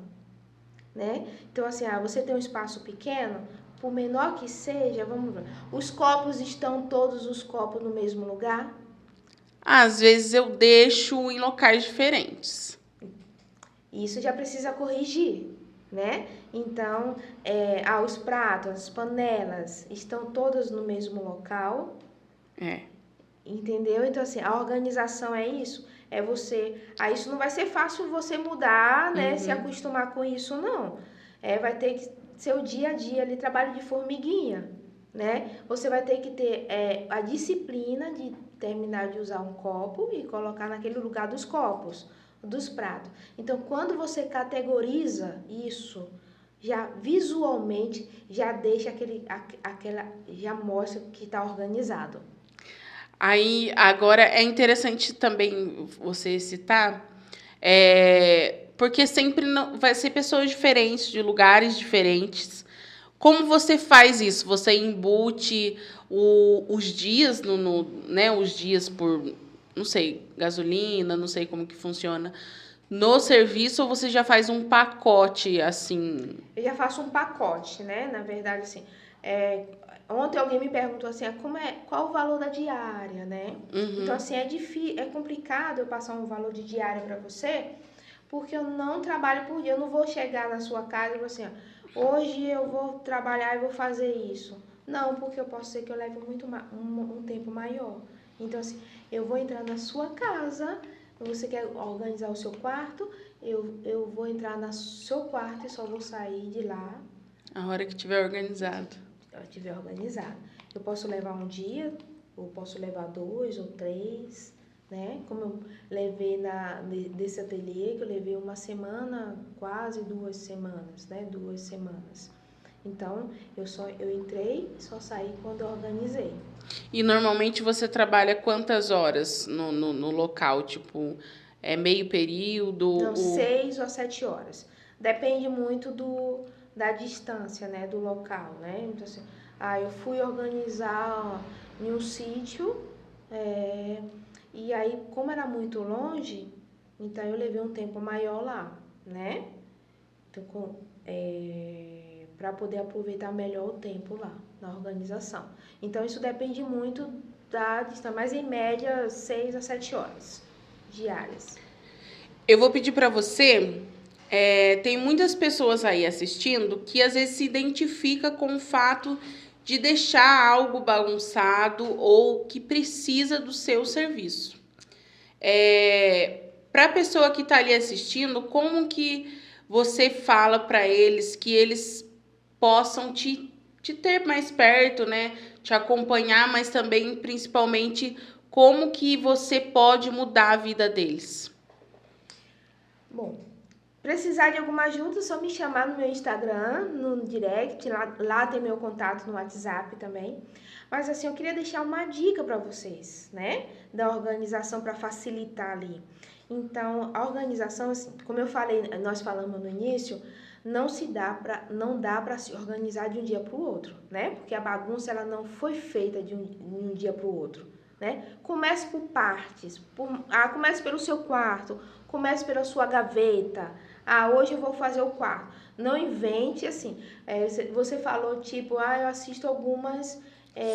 né? Então, assim, você tem um espaço pequeno, por menor que seja, vamos ver, os copos estão todos os copos no mesmo lugar? Às vezes eu deixo em locais diferentes. Isso já precisa corrigir, né? Então, os pratos, as panelas estão todas no mesmo local. Entendeu? Então, assim, a organização é isso. Isso não vai ser fácil você mudar, né? Se acostumar com isso, não. Vai ter que ser o dia a dia ali, trabalho de formiguinha, né? Você vai ter que ter a disciplina de terminar de usar um copo e colocar naquele lugar dos copos, dos pratos. Então, quando você categoriza isso, já visualmente, já deixa já mostra que está organizado. Aí, agora, é interessante também você citar, porque sempre vai ser pessoas diferentes, de lugares diferentes. Como você faz isso? Você embute os dias, né, os dias por, não sei, gasolina, não sei como que funciona, no serviço, ou você já faz um pacote, assim? Eu já faço um pacote, né? Na verdade, assim, ontem alguém me perguntou assim, qual o valor da diária, né? Então, assim, é complicado eu passar um valor de diária para você, porque eu não trabalho por dia. Eu não vou chegar na sua casa e vou assim, hoje eu vou trabalhar e vou fazer isso. Não, porque eu posso ser que eu leve um tempo maior. Então, assim, eu vou entrar na sua casa, você quer organizar o seu quarto, eu vou entrar no seu quarto e só vou sair de lá A hora que tiver organizado. se eu estiver organizado. Eu posso levar um dia, ou posso levar 2 ou 3, né? Como eu levei desse ateliê, que eu levei uma semana, quase 2 semanas, né? 2 semanas. Então, eu entrei e só saí quando eu organizei. E normalmente você trabalha quantas horas no local? Tipo, é meio período? Não, 6 ou 7 horas. Depende muito da distância, né? Do local, né? Então, assim, eu fui organizar em um sítio, e aí, como era muito longe, então eu levei um tempo maior lá, né? Então, para poder aproveitar melhor o tempo lá, na organização. Então, isso depende muito da distância, mas em média, 6 a 7 horas diárias. Eu vou pedir para você. Tem muitas pessoas aí assistindo que às vezes se identifica com o fato de deixar algo bagunçado ou que precisa do seu serviço. Para a pessoa que está ali assistindo, como que você fala para eles que eles possam te ter mais perto, né? Te acompanhar, mas também, principalmente, como que você pode mudar a vida deles? Bom, precisar de alguma ajuda, é só me chamar no meu Instagram, no direct, lá tem meu contato no WhatsApp também. Mas assim, eu queria deixar uma dica para vocês, né? Da organização para facilitar ali. Então, a organização, assim, como eu falei, nós falamos no início, não dá para se organizar de um dia para o outro, né? Porque a bagunça ela não foi feita de um dia para o outro, né? Comece por partes, comece pelo seu quarto, comece pela sua gaveta. Hoje eu vou fazer o quarto. Não invente assim. Você falou tipo, eu assisto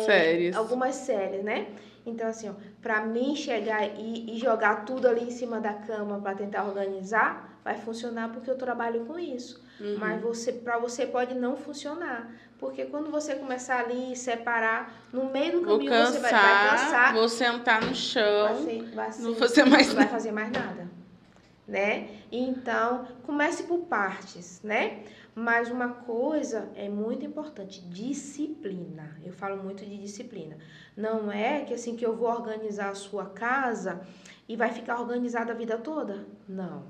Séries. algumas séries, né? Então assim, para mim chegar e jogar tudo ali em cima da cama para tentar organizar, vai funcionar porque eu trabalho com isso. Uhum. Mas para você pode não funcionar, porque quando você começar ali separar no meio do caminho você vai cansar, vou sentar no chão, não vou fazer não mais vai fazer mais nada, né? Então, comece por partes, né? Mas uma coisa é muito importante, disciplina. Eu falo muito de disciplina. Não é que assim que eu vou organizar a sua casa e vai ficar organizada a vida toda. Não.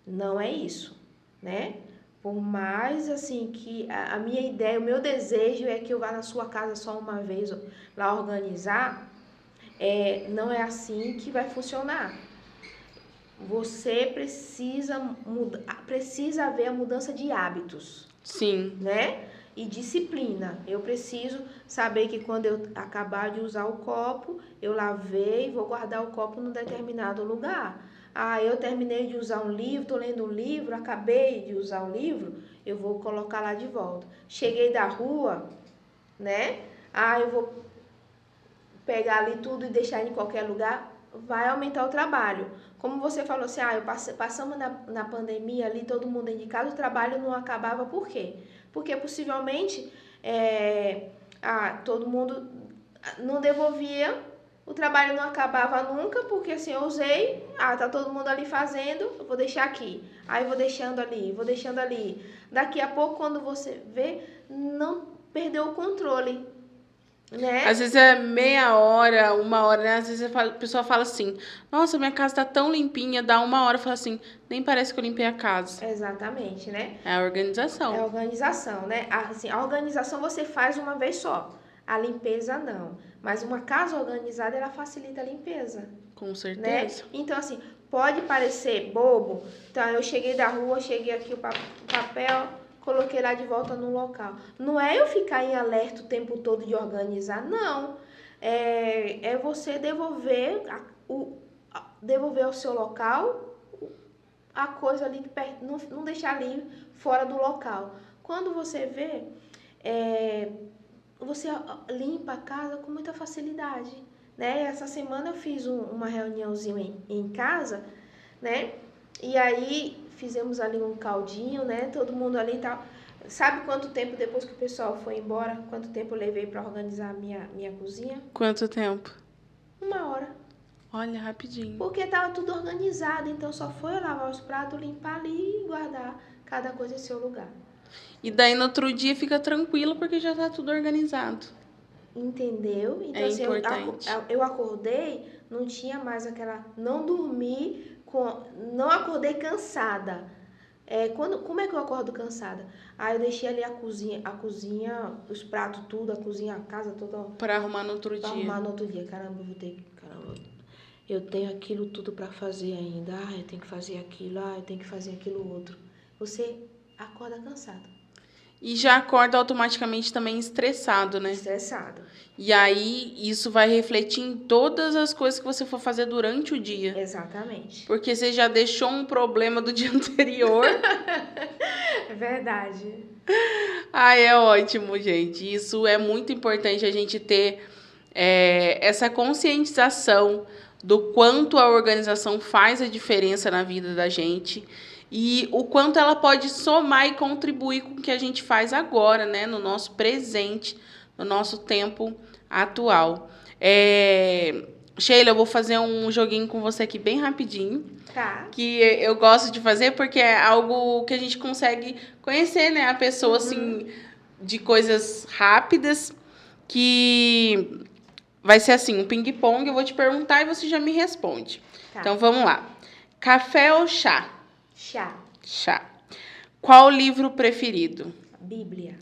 Não é isso, né? Por mais assim que a minha ideia, o meu desejo é que eu vá na sua casa só uma vez lá organizar, não é assim que vai funcionar. Você precisa haver a mudança de hábitos. Sim. Né? E disciplina. Eu preciso saber que quando eu acabar de usar o copo, eu lavei e vou guardar o copo num determinado lugar. Eu terminei de usar um livro, estou lendo um livro, acabei de usar o livro, eu vou colocar lá de volta. Cheguei da rua, né? Eu vou pegar ali tudo e deixar em qualquer lugar, vai aumentar o trabalho. Como você falou assim, passamos na pandemia ali, todo mundo indicado, o trabalho não acabava, por quê? Porque possivelmente todo mundo não devolvia, o trabalho não acabava nunca, porque assim, eu usei, tá todo mundo ali fazendo, eu vou deixar aqui. Aí vou deixando ali. Daqui a pouco, quando você vê, não perdeu o controle. Né? Às vezes é meia hora, uma hora, né? Às vezes a pessoa fala assim, nossa, minha casa tá tão limpinha, dá uma hora e fala assim, nem parece que eu limpei a casa. Exatamente, né? É a organização. É a organização, né? Assim, a organização você faz uma vez só, a limpeza não. Mas uma casa organizada, ela facilita a limpeza. Com certeza. Né? Então, assim, pode parecer bobo. Então, eu cheguei da rua, cheguei aqui o papel, coloquei lá de volta no local. Não é eu ficar em alerta o tempo todo de organizar, não. É você devolver ao seu local a coisa ali perto, não deixar ali fora do local. Quando você vê, você limpa a casa com muita facilidade. Né? Essa semana eu fiz uma reuniãozinha em casa, né? E aí fizemos ali um caldinho, né? Todo mundo ali e tal. Sabe quanto tempo depois que o pessoal foi embora, quanto tempo eu levei para organizar a minha cozinha? Quanto tempo? 1 hora. Olha, rapidinho. Porque estava tudo organizado, então só foi eu lavar os pratos, limpar ali e guardar cada coisa em seu lugar. E daí no outro dia fica tranquilo porque já tá tudo organizado. Entendeu? Então, É assim, importante. eu acordei, não tinha mais aquela. Não dormi, não acordei cansada. Como é que eu acordo cansada? Aí eu deixei ali a cozinha, os pratos, tudo, a cozinha, a casa toda. Pra arrumar no outro Pra dia. arrumar no outro dia. Caramba, eu tenho aquilo tudo pra fazer ainda. Eu tenho que fazer aquilo, eu tenho que fazer aquilo outro. Você acorda cansado. E já acorda automaticamente também estressado, né? Estressado. E aí, isso vai refletir em todas as coisas que você for fazer durante o dia. Exatamente. Porque você já deixou um problema do dia anterior. É verdade. É ótimo, gente. Isso é muito importante a gente ter essa conscientização do quanto a organização faz a diferença na vida da gente e o quanto ela pode somar e contribuir com o que a gente faz agora, né? No nosso presente, no nosso tempo atual. Sheila, eu vou fazer um joguinho com você aqui bem rapidinho. Tá. Que eu gosto de fazer porque é algo que a gente consegue conhecer, né? A pessoa, assim, de coisas rápidas, que vai ser assim, um ping-pong, eu vou te perguntar e você já me responde. Tá. Então, vamos lá. Café ou chá? Chá. Chá. Qual livro preferido? Bíblia.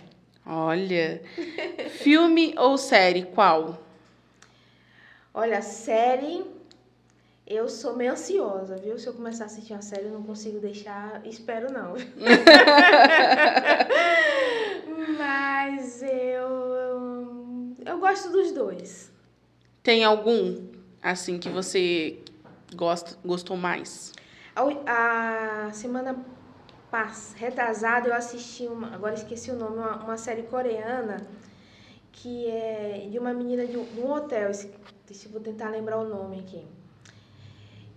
Olha. Filme ou série? Qual? Olha, série, eu sou meio ansiosa, viu? Se eu começar a assistir uma série, eu não consigo deixar, espero não. Mas eu gosto dos dois. Tem algum, assim, que você gostou mais? A semana retrasada eu assisti agora esqueci o nome, uma série coreana que é de uma menina de um hotel. Deixa eu vou tentar lembrar o nome aqui.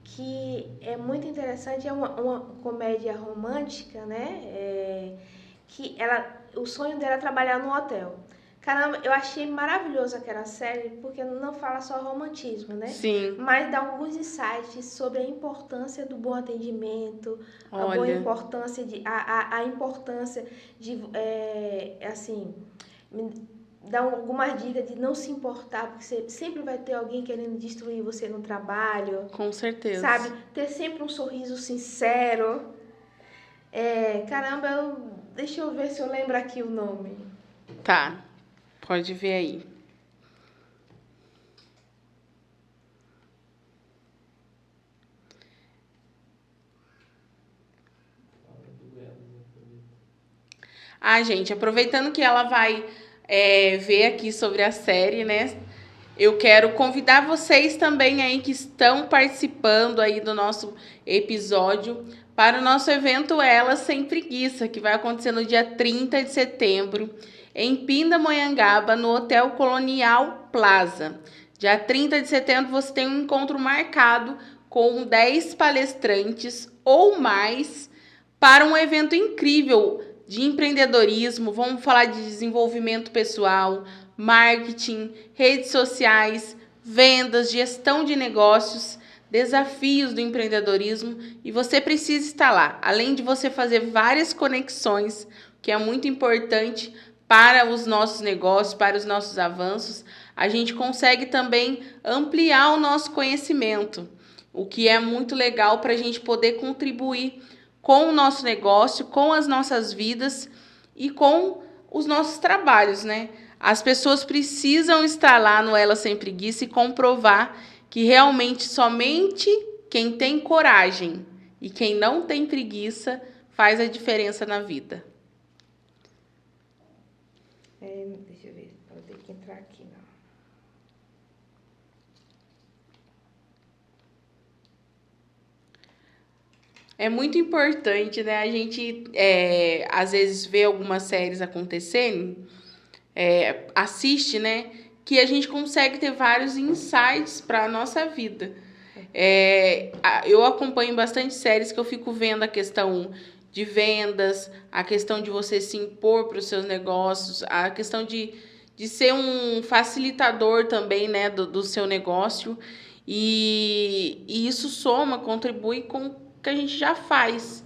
Que é muito interessante, é uma comédia romântica, né? Que o sonho dela é trabalhar no hotel. Caramba, eu achei maravilhoso aquela série, porque não fala só romantismo, né? Sim. Mas dá alguns insights sobre a importância do bom atendimento, Olha. a boa importância a importância de assim, dá algumas dicas de não se importar, porque você sempre vai ter alguém querendo destruir você no trabalho. Com certeza. Sabe? Ter sempre um sorriso sincero. Caramba, deixa eu ver se eu lembro aqui o nome. Tá, pode ver aí. Gente, aproveitando que ela vai ver aqui sobre a série, né? Eu quero convidar vocês também aí que estão participando aí do nosso episódio para o nosso evento Elas Sem Preguiça, que vai acontecer no dia 30 de setembro, em Pindamonhangaba, no Hotel Colonial Plaza. Dia 30 de setembro você tem um encontro marcado com 10 palestrantes ou mais para um evento incrível de empreendedorismo. Vamos falar de desenvolvimento pessoal, marketing, redes sociais, vendas, gestão de negócios, desafios do empreendedorismo, e você precisa estar lá. Além de você fazer várias conexões, que é muito importante para os nossos negócios, para os nossos avanços, a gente consegue também ampliar o nosso conhecimento, o que é muito legal para a gente poder contribuir com o nosso negócio, com as nossas vidas e com os nossos trabalhos, né? As pessoas precisam estar lá no Ela Sem Preguiça e comprovar que realmente somente quem tem coragem e quem não tem preguiça faz a diferença na vida. Deixa eu ver, vou ter que entrar aqui, não. É muito importante, né? A gente, às vezes, vê algumas séries acontecendo, assiste, né? Que a gente consegue ter vários insights para a nossa vida. Eu acompanho bastante séries que eu fico vendo a questão de vendas, a questão de você se impor para os seus negócios, a questão de ser um facilitador também, né, do seu negócio. E isso soma, contribui com o que a gente já faz.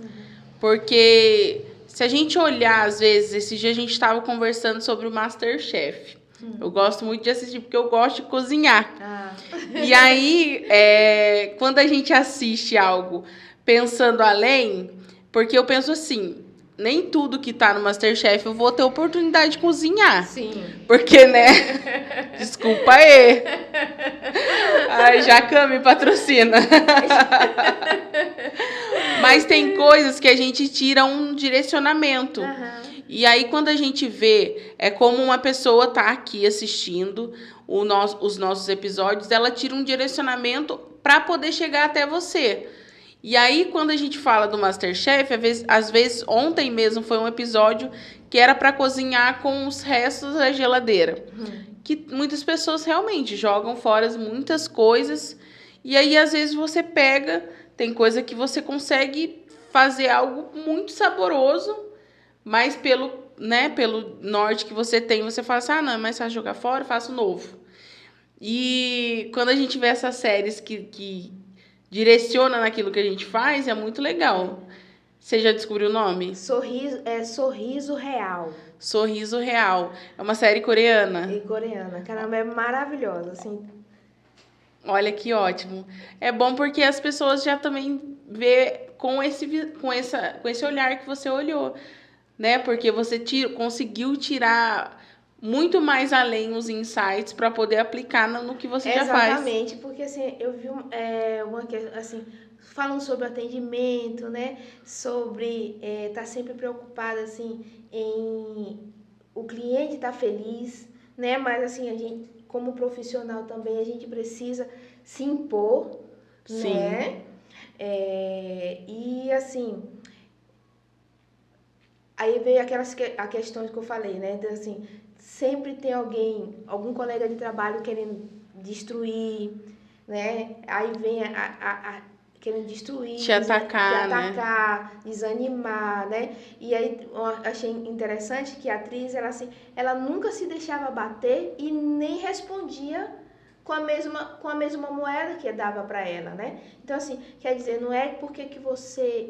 Porque se a gente olhar, às vezes, esse dia a gente estava conversando sobre o MasterChef. Eu gosto muito de assistir, porque eu gosto de cozinhar. E aí, quando a gente assiste algo pensando além, porque eu penso assim, nem tudo que tá no MasterChef eu vou ter oportunidade de cozinhar. Sim. Porque, né? Desculpa aí. Ai, Jacan me patrocina. Mas tem coisas que a gente tira um direcionamento. E aí, quando a gente vê, é como uma pessoa tá aqui assistindo os nossos episódios, ela tira um direcionamento para poder chegar até você. E aí, quando a gente fala do MasterChef, às vezes, ontem mesmo foi um episódio que era para cozinhar com os restos da geladeira. Que muitas pessoas realmente jogam fora muitas coisas. E aí, às vezes, você pega, tem coisa que você consegue fazer algo muito saboroso, mas pelo norte que você tem, você fala assim, não, é mais fácil jogar fora, eu faço novo. E quando a gente vê essas séries que direciona naquilo que a gente faz, é muito legal. Você já descobriu o nome? Sorriso Real. Sorriso Real. É uma série coreana. Coreana. Caramba, é maravilhosa, assim. Olha que ótimo. É bom porque as pessoas já também vê com esse olhar que você olhou, né? Porque você conseguiu tirar muito mais além os insights para poder aplicar no que você já faz. Exatamente, porque assim, eu vi assim, falando sobre atendimento, né? Sobre estar sempre preocupada assim, em o cliente estar feliz, né? Mas assim, a gente, como profissional também, a gente precisa se impor, Sim. né? E assim, aí veio aquelas questões que eu falei, né? Então, assim, sempre tem algum colega de trabalho querendo destruir, né? Aí vem querendo destruir, te atacar, desanimar, né? E aí eu achei interessante que a atriz, ela nunca se deixava bater e nem respondia com a mesma moeda que dava para ela, né? Então, assim, quer dizer, não é porque que você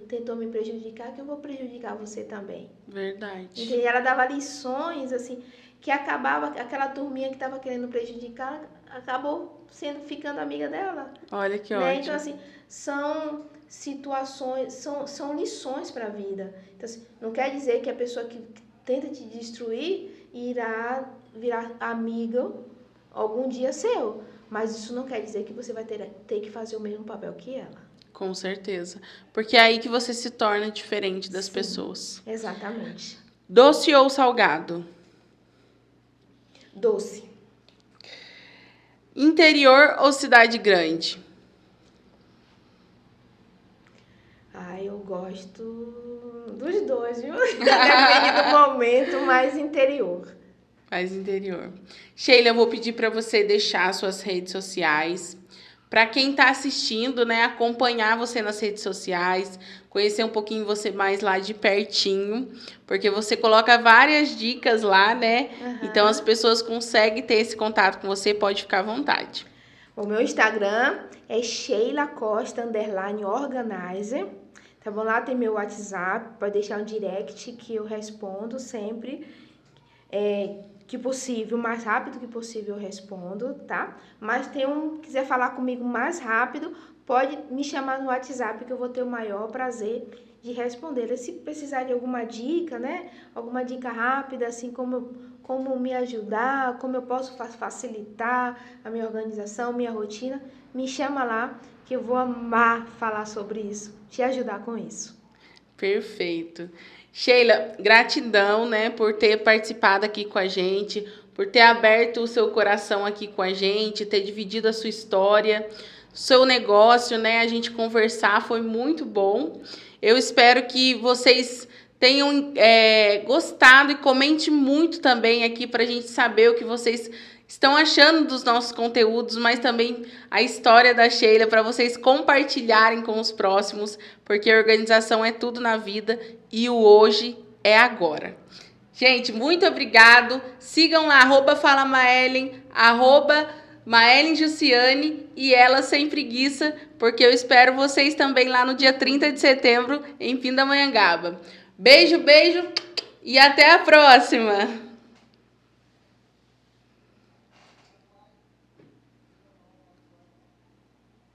tentou me prejudicar que eu vou prejudicar você também. Verdade. E ela dava lições, assim, que acabava, aquela turminha que estava querendo prejudicar, acabou ficando amiga dela. Olha que né? ótimo. Então, assim, são situações, são lições para a vida. Então, assim, não quer dizer que a pessoa que tenta te destruir irá virar amiga algum dia seu, mas isso não quer dizer que você vai ter que fazer o mesmo papel que ela. Com certeza. Porque é aí que você se torna diferente das pessoas. Exatamente. Doce ou salgado? Doce. Interior ou cidade grande? Eu gosto dos dois, viu? Depende do momento, mais interior. Mais interior. Sheila, eu vou pedir para você deixar suas redes sociais. Para quem está assistindo, né, acompanhar você nas redes sociais, conhecer um pouquinho você mais lá de pertinho, porque você coloca várias dicas lá, né? Então as pessoas conseguem ter esse contato com você, pode ficar à vontade. O meu Instagram é Sheila Costa _organizer. Tá bom? Lá tem meu WhatsApp, pode deixar um direct que eu respondo sempre. Que possível, mais rápido que possível eu respondo, tá? Mas quiser falar comigo mais rápido, pode me chamar no WhatsApp que eu vou ter o maior prazer de responder. E se precisar de alguma dica, né? Alguma dica rápida, assim, como me ajudar, como eu posso facilitar a minha organização, minha rotina, me chama lá que eu vou amar falar sobre isso, te ajudar com isso. Perfeito. Sheila, gratidão, né, por ter participado aqui com a gente, por ter aberto o seu coração aqui com a gente, ter dividido a sua história, seu negócio, né, a gente conversar, foi muito bom. Eu espero que vocês tenham gostado e comente muito também aqui para a gente saber o que vocês estão achando dos nossos conteúdos, mas também a história da Sheila para vocês compartilharem com os próximos, porque a organização é tudo na vida e o hoje é agora. Gente, muito obrigado. Sigam lá, @falamaelen, Maelen Jussiane e Ela Sem Preguiça, porque eu espero vocês também lá no dia 30 de setembro em Pindamonhangaba. Beijo, beijo e até a próxima!